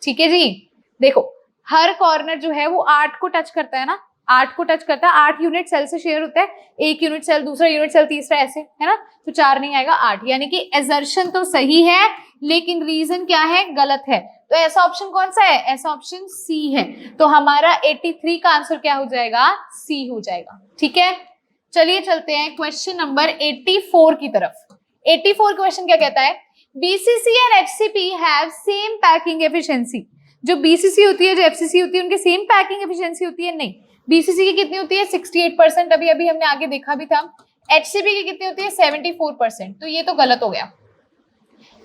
[SPEAKER 1] ठीक है जी। देखो हर कॉर्नर जो है वो 8 को टच करता है ना, 8 को टच करता है, 8 यूनिट सेल से शेयर होता है, एक यूनिट सेल, दूसरा यूनिट सेल, तीसरा, ऐसे है ना, तो 4 नहीं आएगा 8, यानी कि एजर्शन तो सही है लेकिन रीजन क्या है, गलत है। तो ऐसा ऑप्शन कौन सा है, ऐसा ऑप्शन सी है। तो हमारा 83 का आंसर क्या हो जाएगा, सी हो जाएगा, ठीक है। चलिए चलते हैं क्वेश्चन नंबर 84 की तरफ। 84 क्वेश्चन क्या कहता है, BCC and HCP have same packing efficiency. जो BCC होती है, जो FCC होती है, उनके सेम पैकिंग एफिशिएंसी होती है, नहीं। BCC की कितनी होती है, 68%, अभी अभी हमने आगे देखा भी था। HCP की कितनी होती है, 74%, तो ये तो गलत हो गया।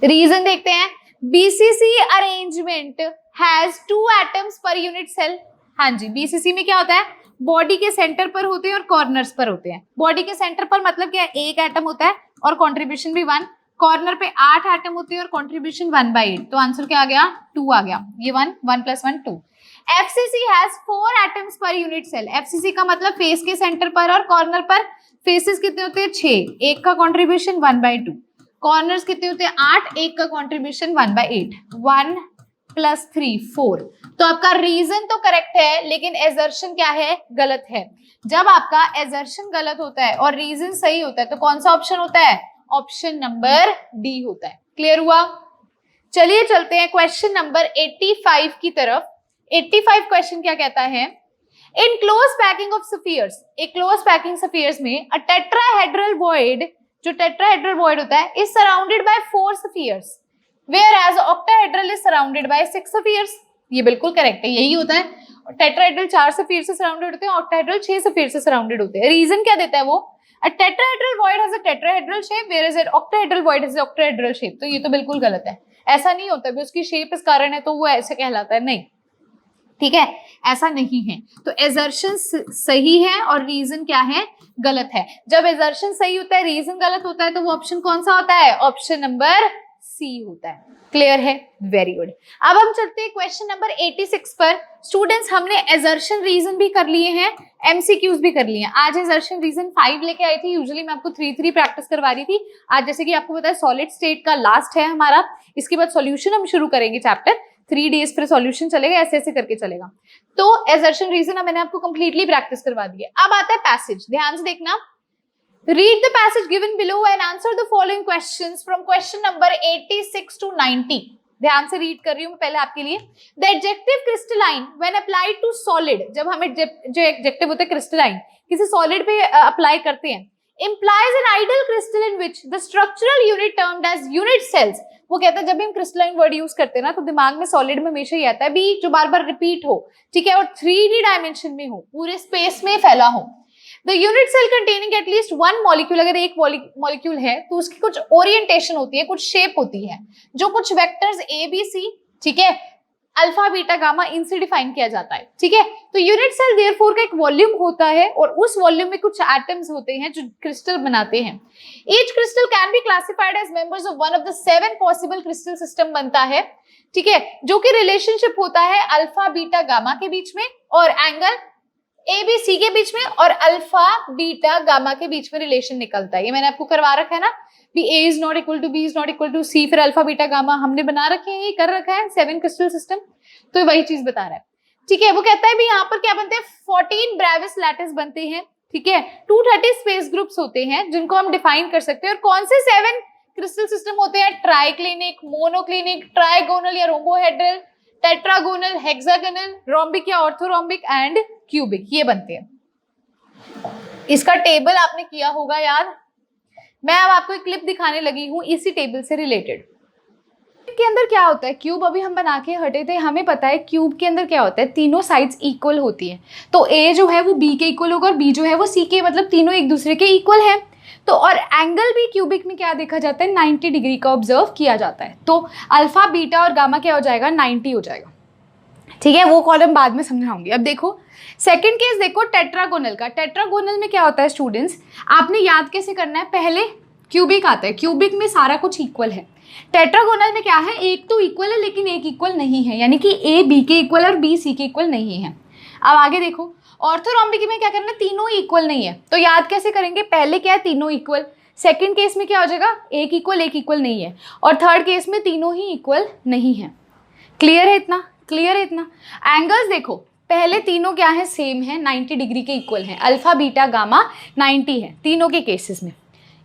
[SPEAKER 1] रीजन देखते हैं, BCC arrangement has 2 atoms per unit cell. हाँ जी, BCC में क्या होता है, बॉडी के सेंटर पर होते हैं और कॉर्नर्स पर होते हैं। बॉडी के सेंटर पर मतलब क्या है, एक एटम होता है और कंट्रीब्यूशन भी 1, कॉर्नर पे 8 एटम होते हैं और कंट्रीब्यूशन 1/8, तो आंसर क्या आ गया 2 आ गया, ये 1 1 + 1 2। FCC has 4 atoms per unit cell, FCC का मतलब फेस के सेंटर पर और कॉर्नर पर फेसेस कितने होते हैं 6, एक का कंट्रीब्यूशन 1/2, कॉर्नर्स कितने होते हैं 8, एक का कंट्रीब्यूशन 1/8, 1 + 3 4। तो आपका रीजन तो करेक्ट है लेकिन एजर्शन क्या है, गलत है। जब आपका एजर्शन गलत होता है और रीजन सही होता है तो कौन सा ऑप्शन होता है, ऑप्शन नंबर डी होता है। क्लियर हुआ? चलिए चलते हैं क्वेश्चन नंबर 85 की तरफ। 85 क्वेश्चन क्या कहता है, in close packing of spheres, एक क्लोज पैकिंग स्फीयर्स में अ टेट्राहेड्रल वॉइड, जो टेट्राहेड्रल वॉइड होता है, is surrounded by 4 spheres whereas octahedral is surrounded by 6 spheres। ये बिल्कुल करेक्ट है, यही होता है। टेट्राहेड्रल 4 स्फीयर से सराउंडेड होते हैं, ऑक्टाहेड्रल 6 स्फीयर से सराउंडेड होते हैं। रीजन क्या देता है वो, a tetrahedral void has a tetrahedral shape whereas an octahedral void has an octahedral shape। तो ये तो बिल्कुल गलत है, ऐसा नहीं होता भी उसकी शेप इस कारण है तो वो ऐसे कहलाता है, नहीं, ठीक है, ऐसा नहीं है। तो एजर्शन सही है और रीजन क्या है, गलत है। जब एजर्शन सही होता है रीजन गलत होता है तो वो ऑप्शन कौन सा होता है, ऑप्शन नंबर सी होता है। क्लियर है, वेरी गुड। अब हम चलते हैं क्वेश्चन नंबर 86 पर। स्टूडेंट्स हमने एजर्शन रीजन भी कर लिए हैं, एमसीक्यूज भी कर लिए हैं। आज एजर्शन रीजन 5 लेके आई थी, यूजुअली मैं आपको 3 प्रैक्टिस करवा रही थी। आज जैसे कि आपको पता है सॉलिड स्टेट का लास्ट है हमारा, इसके बाद सॉल्यूशन हम शुरू करेंगे चैप्टर, 3 डेज फिर सॉल्यूशन चलेगा, ऐसे ऐसे करके चलेगा। तो एजर्शन रीजन मैंने आपको कंप्लीटली प्रैक्टिस करवा दी है। अब आता है पैसेज, ध्यान से देखना। Read the passage given below and answer the following questions from question number 86 to 90। ध्यान से रीड कर रही हूँ मैं पहले आपके लिए। The adjective crystalline when applied to solid, जब हम जो एडजेक्टिव होते हैं क्रिस्टलाइन किसी सॉलिड पे अप्लाई करते हैं, implies an ideal crystal in which the structural unit termed as unit cells। वो कहता है जब भी हम क्रिस्टलाइन वर्ड यूज करते हैं ना तो दिमाग में सॉलिड में हमेशा ही आता है भी जो बार बार रिपीट हो, ठीक है, और 3D डायमेंशन में हो, पूरे स्पेस में फैला हो। The unit cell containing at least one molecule, अगर एक मॉलिक्यूल है तो उसकी कुछ ओरिएंटेशन होती है, कुछ शेप होती है, जो कुछ वेक्टर्स ए बी सी, ठीक है, अल्फा बीटा गामा, इनसे डिफाइन किया जाता है, ठीक है। तो यूनिट सेल देयरफॉर का एक वॉल्यूम होता है और उस वॉल्यूम में कुछ एटम्स होते हैं जो क्रिस्टल बनाते हैं। Each crystal can be classified as members of one of the 7 possible crystal system बनता है, ठीक है, जो कि रिलेशनशिप होता है अल्फा बीटा गामा के बीच में और एंगल ए बी सी के बीच में और अल्फा बीटा गामा के बीच में रिलेशन निकलता है। ये मैंने आपको करवा रखा है ना भी A is not equal to B is not equal to C, फिर अल्फा बीटा गामा हमने बना रखे हैं, ये कर रखा है 7 क्रिस्टल सिस्टम, तो वही चीज बता रहा है, ठीक है। वो कहता है भी यहाँ पर क्या बनते हैं, 14 ब्रेविस लैटिस बनते हैं, ठीक है, 230 स्पेस ग्रुप्स होते हैं जिनको हम डिफाइन कर सकते हैं। और कौन से 7 क्रिस्टल सिस्टम होते हैं, ट्राइक्लिनिक, मोनोक्लिनिक, ट्राइगोनल या रोम्बोहेड्रल, टेट्रागोनल, हेक्सागोनल, रोम्बिक या ऑर्थोरोम्बिक एंड क्यूबिक, ये बनते हैं। इसका टेबल आपने किया होगा याद, मैं अब आपको एक क्लिप दिखाने लगी हूं इसी टेबल से रिलेटेड। के अंदर क्या होता है, क्यूब अभी हम बना के हटे थे, हमें पता है क्यूब के अंदर क्या होता है, तीनों साइड्स इक्वल होती है, तो ए जो है वो बी के इक्वल होगा और बी जो है वो सी के, मतलब तीनों एक दूसरे के इक्वल है। तो और एंगल भी क्यूबिक में क्या देखा जाता है, 90 डिग्री का ऑब्जर्व किया जाता है। तो अल्फा बीटा और गामा क्या हो जाएगा, 90 हो जाएगा, ठीक है, वो कॉलम बाद में समझाऊंगी। अब देखो सेकंड केस देखो टेट्रागोनल का। टेट्रागोनल में क्या होता है स्टूडेंट्स, आपने याद कैसे करना है, पहले क्यूबिक आता है, क्यूबिक में सारा कुछ इक्वल है। टेट्रागोनल में क्या है, एक तो इक्वल है लेकिन एक इक्वल नहीं है, यानी कि ए बी के इक्वल और बी सी के इक्वल नहीं है। अब आगे देखो ऑर्थोरोम्बिक में क्या करना है, तीनों इक्वल नहीं है, तो याद कैसे करेंगे, पहले क्या है तीनों इक्वल, सेकंड केस में क्या हो जाएगा, एक इक्वल नहीं है, और थर्ड केस में तीनों ही इक्वल नहीं है। क्लियर है इतना, क्लियर है इतना। एंगल्स देखो, पहले तीनों क्या है, सेम है, 90 डिग्री के इक्वल है, अल्फा बीटा गामा 90 है तीनों के केसेस में।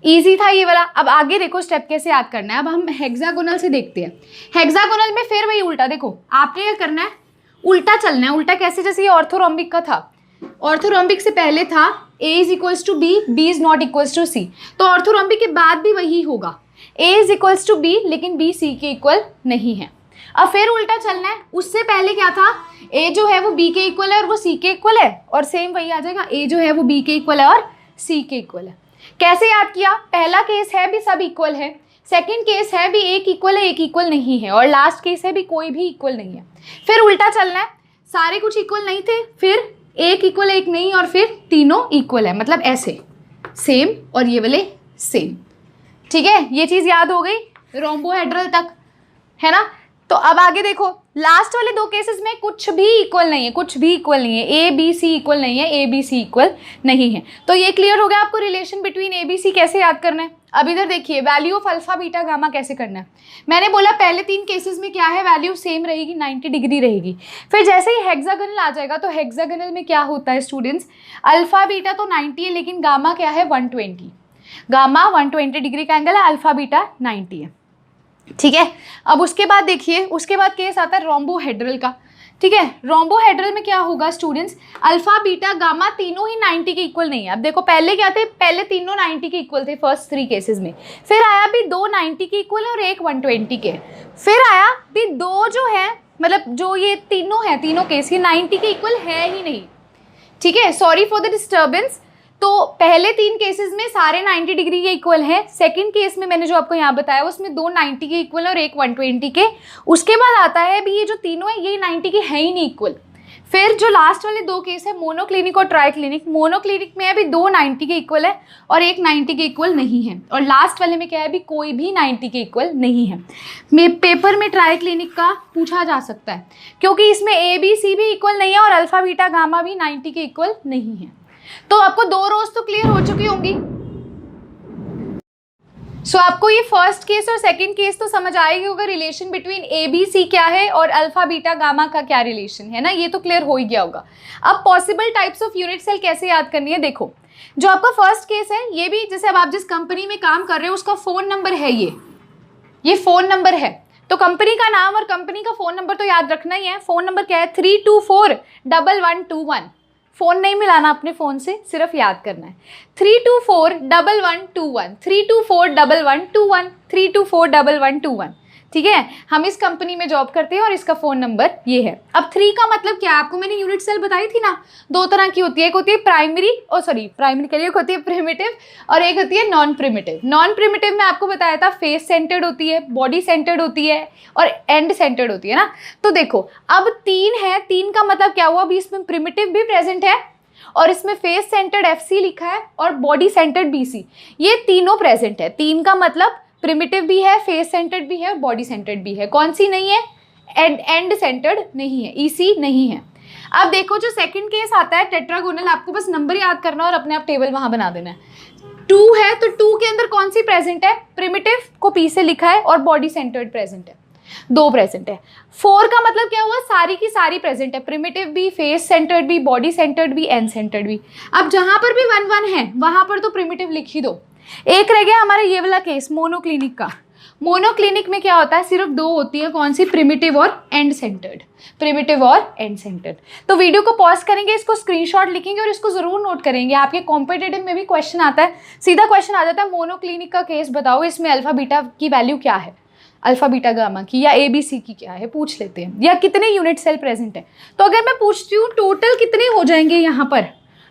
[SPEAKER 1] इजी था ये वाला। अब आगे देखो स्टेप कैसे याद करना है। अब हम हेक्सागोनल से देखते हैं। हेक्सागोनल में फिर वही उल्टा, देखो आपने क्या करना है, उल्टा चलना है। उल्टा कैसे, जैसे ये ऑर्थोरोम्बिक का था, ऑर्थोरोम्बिक से पहले था a is equals to B, B is not equals to C, तो ऑर्थोरोम्बिक के बाद भी वही होगा, a is equals to B लेकिन b c के इक्वल नहीं है। अब फिर उल्टा चलना है, उससे पहले क्या था, a जो है वो b के इक्वल है और वो c के इक्वल है, और सेम वही आ जाएगा, a जो है वो b के इक्वल है और c के इक्वल है। कैसे याद किया, पहला केस है भी सब इक्वल है, सेकंड केस है भी एक इक्वल है एक इक्वल नहीं है, और लास्ट केस है भी कोई भी इक्वल नहीं है। फिर उल्टा चलना है, सारे कुछ इक्वल नहीं थे, फिर एक इक्वल एक नहीं, और फिर तीनों इक्वल है, मतलब ऐसे सेम और ये वाले सेम, ठीक है, ये चीज याद हो गई रोम्बोहेड्रल तक, है ना। तो अब आगे देखो, लास्ट वाले दो केसेस में कुछ भी इक्वल नहीं है, कुछ भी इक्वल नहीं है, ए बी सी इक्वल नहीं है, ए बी सी इक्वल नहीं है। तो ये क्लियर हो गया आपको relation between A B C कैसे याद करना है। अब इधर देखिए value of alpha beta gamma कैसे करना है। मैंने बोला पहले 3 केसेस में क्या है, वैल्यू सेम रहेगी, 90 डिग्री रहेगी। फिर जैसे ही हेक्सागोनल आ जाएगा तो हेक्सागोनल में क्या होता है स्टूडेंट्स, अल्फा बीटा तो 90 है लेकिन गामा क्या है 120, गामा 120 डिग्री का एंगल है, अल्फा बीटा 90 है, ठीक है। अब उसके बाद देखिए, उसके बाद केस आता है रोम्बोहेड्रल का, ठीक है। रोम्बोहेड्रल में क्या होगा स्टूडेंट्स, अल्फा बीटा गामा तीनों ही 90 के इक्वल नहीं है। अब देखो पहले क्या थे, पहले तीनों 90 के इक्वल थे फर्स्ट 3 केसेस में, फिर आया भी 2 90 के इक्वल है और एक 120 के, फिर आया भी 2 जो है, मतलब जो ये तीनों है, तीनों केस ये 90 के इक्वल है ही नहीं, ठीक है। Sorry for the disturbance. तो पहले 3 केसेस में सारे 90 डिग्री के इक्वल हैं, सेकंड केस में मैंने जो आपको यहाँ बताया उसमें 2 90 के इक्वल और एक 120 के। उसके बाद आता है भी ये जो तीनों है ये 90 के है ही नहीं इक्वल। फिर जो लास्ट वाले 2 केस है मोनोक्लिनिक और ट्राइक्लिनिक, मोनोक्लिनिक में अभी 2 90 के इक्वल है और एक 90 के इक्वल नहीं है, और लास्ट वाले में क्या है, अभी कोई भी 90 के इक्वल नहीं है। पेपर में ट्राइक्लिनिक का पूछा जा सकता है क्योंकि इसमें ए बी सी भी इक्वल नहीं है और अल्फा बीटा गामा भी 90 के इक्वल नहीं है। तो आपको 2 रोज तो क्लियर हो चुकी होंगी। सो आपको ये फर्स्ट केस और सेकंड केस तो समझ आएगी होगा, relation between A B C क्या है और अल्फा बीटा गामा का क्या रिलेशन है ना, ये तो क्लियर हो ही गया होगा। अब possible types of unit cell कैसे याद करनी है, देखो जो आपका फर्स्ट केस है ये भी, जैसे अब आप जिस कंपनी में काम कर रहे हो उसका फोन नंबर है, ये फोन नंबर है, तो कंपनी का नाम और कंपनी का फोन नंबर तो याद रखना ही है। फोन नंबर क्या है 3241121, फ़ोन नहीं मिलाना अपने फ़ोन से, सिर्फ याद करना है 3241121, 3241121, 3241121, ठीक है। हम इस कंपनी में जॉब करते हैं और इसका फ़ोन नंबर ये है। अब 3 का मतलब क्या है, आपको मैंने यूनिट सेल बताई थी ना, 2 तरह की होती है, एक होती है प्राइमरी करिए, एक होती है प्रिमिटिव और एक होती है नॉन प्रिमिटिव। नॉन प्रिमिटिव में आपको बताया था फेस सेंटर्ड होती है, बॉडी सेंटर्ड होती है और एंड सेंटर्ड होती है ना। तो देखो अब 3 है, 3 का मतलब क्या हुआ, अभी इसमें प्रिमिटिव भी प्रेजेंट है और इसमें फेस सेंटर्ड FC लिखा है और बॉडी सेंटर्ड BC, ये तीनों प्रेजेंट है। 3 का मतलब प्रिमिटिव भी है, फेस सेंटर्ड भी है और बॉडी सेंटर्ड भी है। कौन सी नहीं है, एंड सेंटर्ड नहीं है, EC नहीं है। अब देखो जो सेकंड केस आता है टेट्रागोनल, आपको बस नंबर याद करना और अपने आप टेबल वहां बना देना है। 2 है तो 2 के अंदर कौन सी प्रेजेंट है, प्रिमिटिव को P से लिखा है और बॉडी सेंटर्ड प्रेजेंट है, 2 प्रेजेंट है। 4 का मतलब क्या हुआ, सारी की सारी प्रेजेंट है, प्रिमिटिव भी, फेस सेंटर्ड भी, बॉडी सेंटर्ड भी, एंड सेंटर्ड भी। अब जहां पर भी 1 1 है वहां पर तो प्रिमिटिव लिख ही दो। एक रह गया हमारा ये वाला केस मोनोक्लिनिक का। मोनोक्लिनिक में क्या होता है, सिर्फ 2 होती है, कौन सी, प्रिमिटिव और एंड सेंटर्ड, प्रिमिटिव और एंड सेंटर्ड। तो वीडियो को पॉज करेंगे, इसको स्क्रीनशॉट लिखेंगे और इसको जरूर नोट करेंगे। आपके कॉम्पिटिटिव में भी क्वेश्चन आता है, सीधा क्वेश्चन आ जाता है मोनोक्लिनिक का केस बताओ, इसमें अल्फा बीटा की वैल्यू क्या है, अल्फा बीटा गामा की या ABC की क्या है, पूछ लेते हैं, या कितने यूनिट सेल प्रेजेंट है। तो अगर मैं पूछती हूँ टोटल कितने हो जाएंगे, यहाँ पर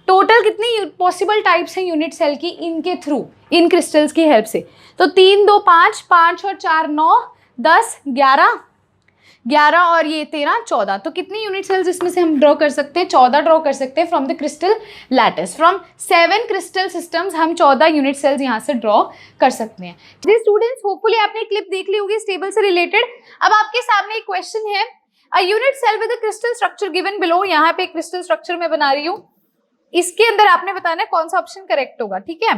[SPEAKER 1] टोटल कितनी पॉसिबल टाइप्स हैं यूनिट सेल की इनके थ्रू, इन क्रिस्टल्स की हेल्प से, तो 3 2 5, 5 और 4 9, 10 11, 11 और ये 13 14, तो कितनी यूनिट सेल्स इसमें से हम ड्रॉ कर सकते हैं, 14 ड्रॉ कर सकते हैं from the crystal lattice. From 7 crystal systems हम 14 यूनिट सेल्स यहाँ से ड्रॉ कर सकते हैं। जी स्टूडेंट्स, होपफुली आपने क्लिप देख ली होगी इस टेबल से रिलेटेड। अब आपके सामने एक क्वेश्चन है, a unit cell with a crystal structure given below, यहाँ पे क्रिस्टल स्ट्रक्चर मैं बना रही हूँ, इसके अंदर आपने बताना है कौन सा ऑप्शन करेक्ट होगा, ठीक है।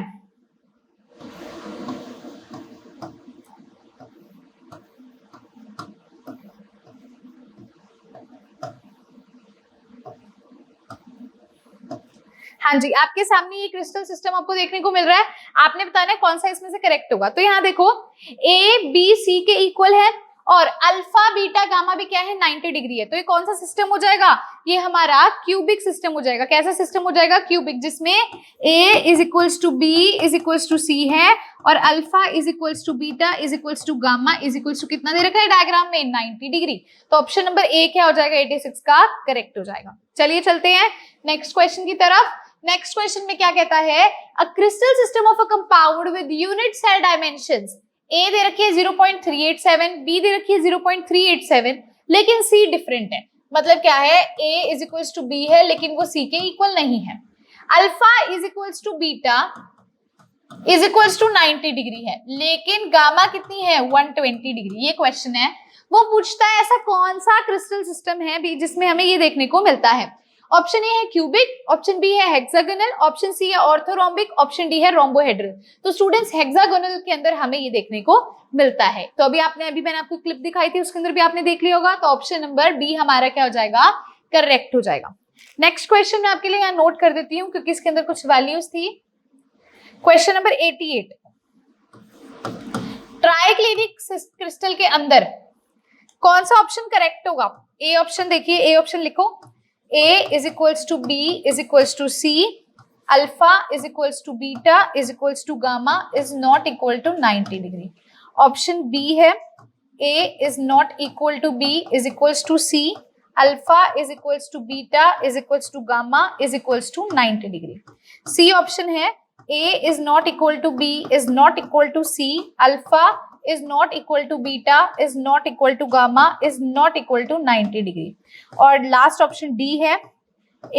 [SPEAKER 1] हाँ जी, आपके सामने ये क्रिस्टल सिस्टम आपको देखने को मिल रहा है, आपने बताना है कौन सा इसमें से करेक्ट होगा। तो यहाँ देखो ABC के इक्वल है और अल्फा बीटा गामा भी क्या है 90 डिग्री है, तो ये कौन सा सिस्टम हो जाएगा, ये हमारा क्यूबिक सिस्टम हो जाएगा। कैसा सिस्टम हो जाएगा, क्यूबिक, जिसमें A is equals to B is equals to C है और alpha is equals to beta is equals to gamma is equals to कितना दे रखा है डायग्राम में 90 डिग्री। तो ऑप्शन नंबर A क्या हो जाएगा, 86 का करेक्ट हो जाएगा। चलिए चलते हैं नेक्स्ट क्वेश्चन की तरफ। नेक्स्ट क्वेश्चन में क्या कहता है, a crystal system of a compound with unit cell dimensions, A दे रखी है 0.387, B दे रखी है 0.387, लेकिन C डिफरेंट है। मतलब क्या है, A is equals to B है लेकिन वो C के इक्वल नहीं है। Alpha is equals to beta is equals to 90 degree है, लेकिन गामा कितनी है 120 डिग्री। ये क्वेश्चन है, वो पूछता है ऐसा कौन सा क्रिस्टल सिस्टम है भी जिसमें हमें ये देखने को मिलता है। ऑप्शन ए है क्यूबिक, ऑप्शन बी है हेक्सागोनल, ऑप्शन सी है ऑर्थोरोम्बिक, ऑप्शन डी है रोम्बोहेड्रल। तो स्टूडेंट्स हेक्सागोनल के अंदर हमें ये देखने को मिलता है। तो अभी मैंने आपको क्लिप दिखाई थी, उसके अंदर भी आपने देख लिया होगा। तो ऑप्शन नंबर बी हमारा क्या हो जाएगा, करेक्ट हो जाएगा। नेक्स्ट क्वेश्चन मैं आपके लिए यहाँ नोट कर देती हूँ क्योंकि इसके अंदर कुछ वैल्यूज थी। क्वेश्चन नंबर 88, ट्राइक्लिनिक क्रिस्टल के अंदर कौन सा ऑप्शन करेक्ट होगा। ए ऑप्शन देखिए, ए ऑप्शन लिखो, A is equals to B is equals to C, alpha is equals to beta is equals to gamma is not equal to 90 degree. Option B है A is not equal to B is equals to C, alpha is equals to beta is equals to gamma is equals to 90 degree. C option है A is not equal to B is not equal to C, alpha is not equal to beta is not equal to gamma is not equal to 90 degree। और last option D है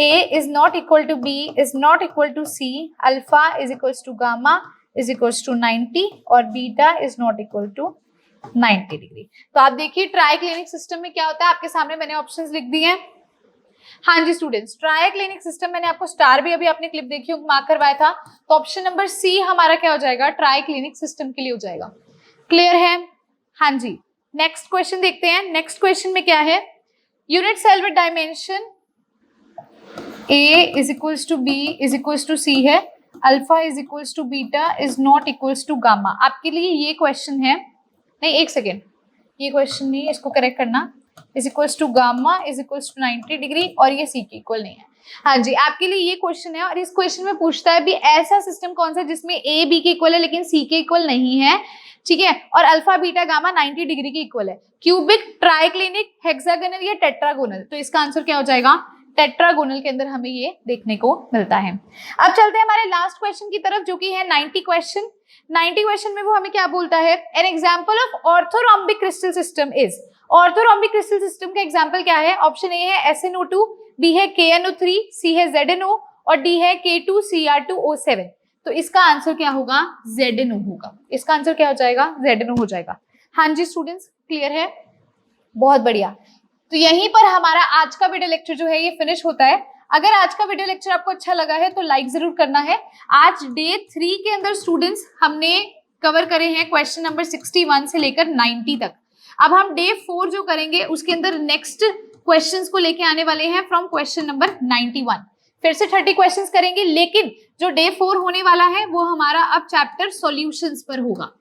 [SPEAKER 1] A is not equal to B is not equal to C, alpha is equals to gamma is equals to 90 और beta is not equal to 90 degree. तो आप देखिए triclinic system में क्या होता है, आपके सामने मैंने ऑप्शंस लिख दिए हैं। हाँ जी स्टूडेंट्स, ट्राइक्लिनिक सिस्टम मैंने आपको स्टार भी अभी आपने क्लिप देखी मार्क करवाया था। तो ऑप्शन नंबर सी हमारा क्या हो जाएगा, ट्राइक्लिनिक सिस्टम के लिए हो जाएगा। क्लियर है? हाँ जी। नेक्स्ट क्वेश्चन देखते हैं। नेक्स्ट क्वेश्चन में क्या है, unit cell with dimension A is equals to B is equals to C है, alpha is equals to beta is not equals to gamma. आपके लिए ये क्वेश्चन है, नहीं एक सेकेंड, ये क्वेश्चन नहीं, इसको करेक्ट करना, is equals to gamma is equals to 90 degree और ये सी के इक्वल नहीं है। हाँ जी, आपके लिए ये क्वेश्चन है और इस क्वेश्चन में पूछता है भी ऐसा सिस्टम कौन सा जिसमें ए बी के इक्वल है लेकिन सी के इक्वल नहीं है, ठीक है, और अल्फा बीटा गामा 90 डिग्री के इक्वल है। क्यूबिक, ट्राइक्लिनिक, हेक्सागोनल या टेट्रागोनल। तो इसका आंसर क्या हो जाएगा, टेट्रागोनल के अंदर हमें ये देखने को मिलता है। अब चलते हैं हमारे लास्ट क्वेश्चन की तरफ जो कि है 90 क्वेश्चन। 90 क्वेश्चन में वो हमें क्या बोलता है, an example of orthorhombic crystal system is. Orthorhombic crystal system का एग्जांपल क्या है, ऑप्शन ए है SnO2, बी है KNO3, सी है ZnO और डी है K2Cr2O7। तो इसका आंसर क्या होगा, ZnO होगा। इसका आंसर क्या हो जाएगा, ZnO हो जाएगा। हाँ जी स्टूडेंट्स, क्लियर है, बहुत बढ़िया। तो यहीं पर हमारा आज का वीडियो लेक्चर जो है ये फिनिश होता है। अगर आज का वीडियो लेक्चर आपको अच्छा लगा है तो लाइक जरूर करना है। आज डे 3 के अंदर स्टूडेंट्स हमने कवर करे हैं क्वेश्चन नंबर 61 से लेकर 90 तक। अब हम डे 4 जो करेंगे उसके अंदर नेक्स्ट क्वेश्चंस को लेके आने वाले हैं फ्रॉम क्वेश्चन नंबर 91। फिर से 30 क्वेश्चंस करेंगे, लेकिन जो डे 4 होने वाला है वो हमारा अब चैप्टर सॉल्यूशंस पर होगा।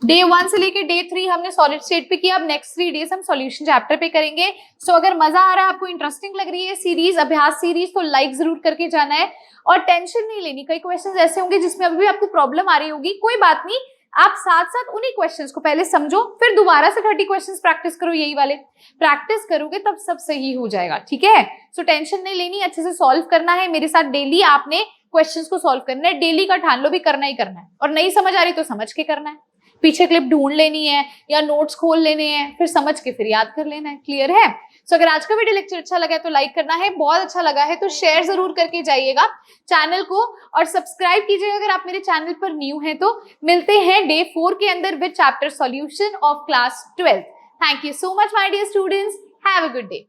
[SPEAKER 1] डे 1 से लेके डे 3 हमने सॉलिड स्टेट पे किया, अब नेक्स्ट 3 डेज हम सॉल्यूशन चैप्टर पे करेंगे। सो अगर मजा आ रहा है, आपको इंटरेस्टिंग लग रही है सीरीज, अभ्यास सीरीज, तो लाइक जरूर करके जाना है और टेंशन नहीं लेनी। कई क्वेश्चंस ऐसे होंगे जिसमें अभी भी आपको प्रॉब्लम आ रही होगी, कोई बात नहीं, आप साथ साथ उन्हीं क्वेश्चंस को पहले समझो, फिर दोबारा से 30 क्वेश्चंस प्रैक्टिस करो। यही वाले प्रैक्टिस करोगे तब सब सही हो जाएगा, ठीक है। सो टेंशन नहीं लेनी, अच्छे से सॉल्व करना है मेरे साथ। डेली आपने क्वेश्चंस को सॉल्व करना है, डेली का ठान लो भी करना ही करना है, और नहीं समझ आ रही तो समझ के करना है, पीछे क्लिप ढूंढ लेनी है या नोट्स खोल लेने हैं, फिर समझ के फिर याद कर लेना है। क्लियर है? सो अगर आज का वीडियो लेक्चर अच्छा लगा है तो लाइक करना है, बहुत अच्छा लगा है तो शेयर जरूर करके जाइएगा चैनल को, और सब्सक्राइब कीजिएगा अगर आप मेरे चैनल पर न्यू हैं। तो मिलते हैं डे 4 के अंदर with chapter solution of class 12। Thank you so much my dear students, have a good day.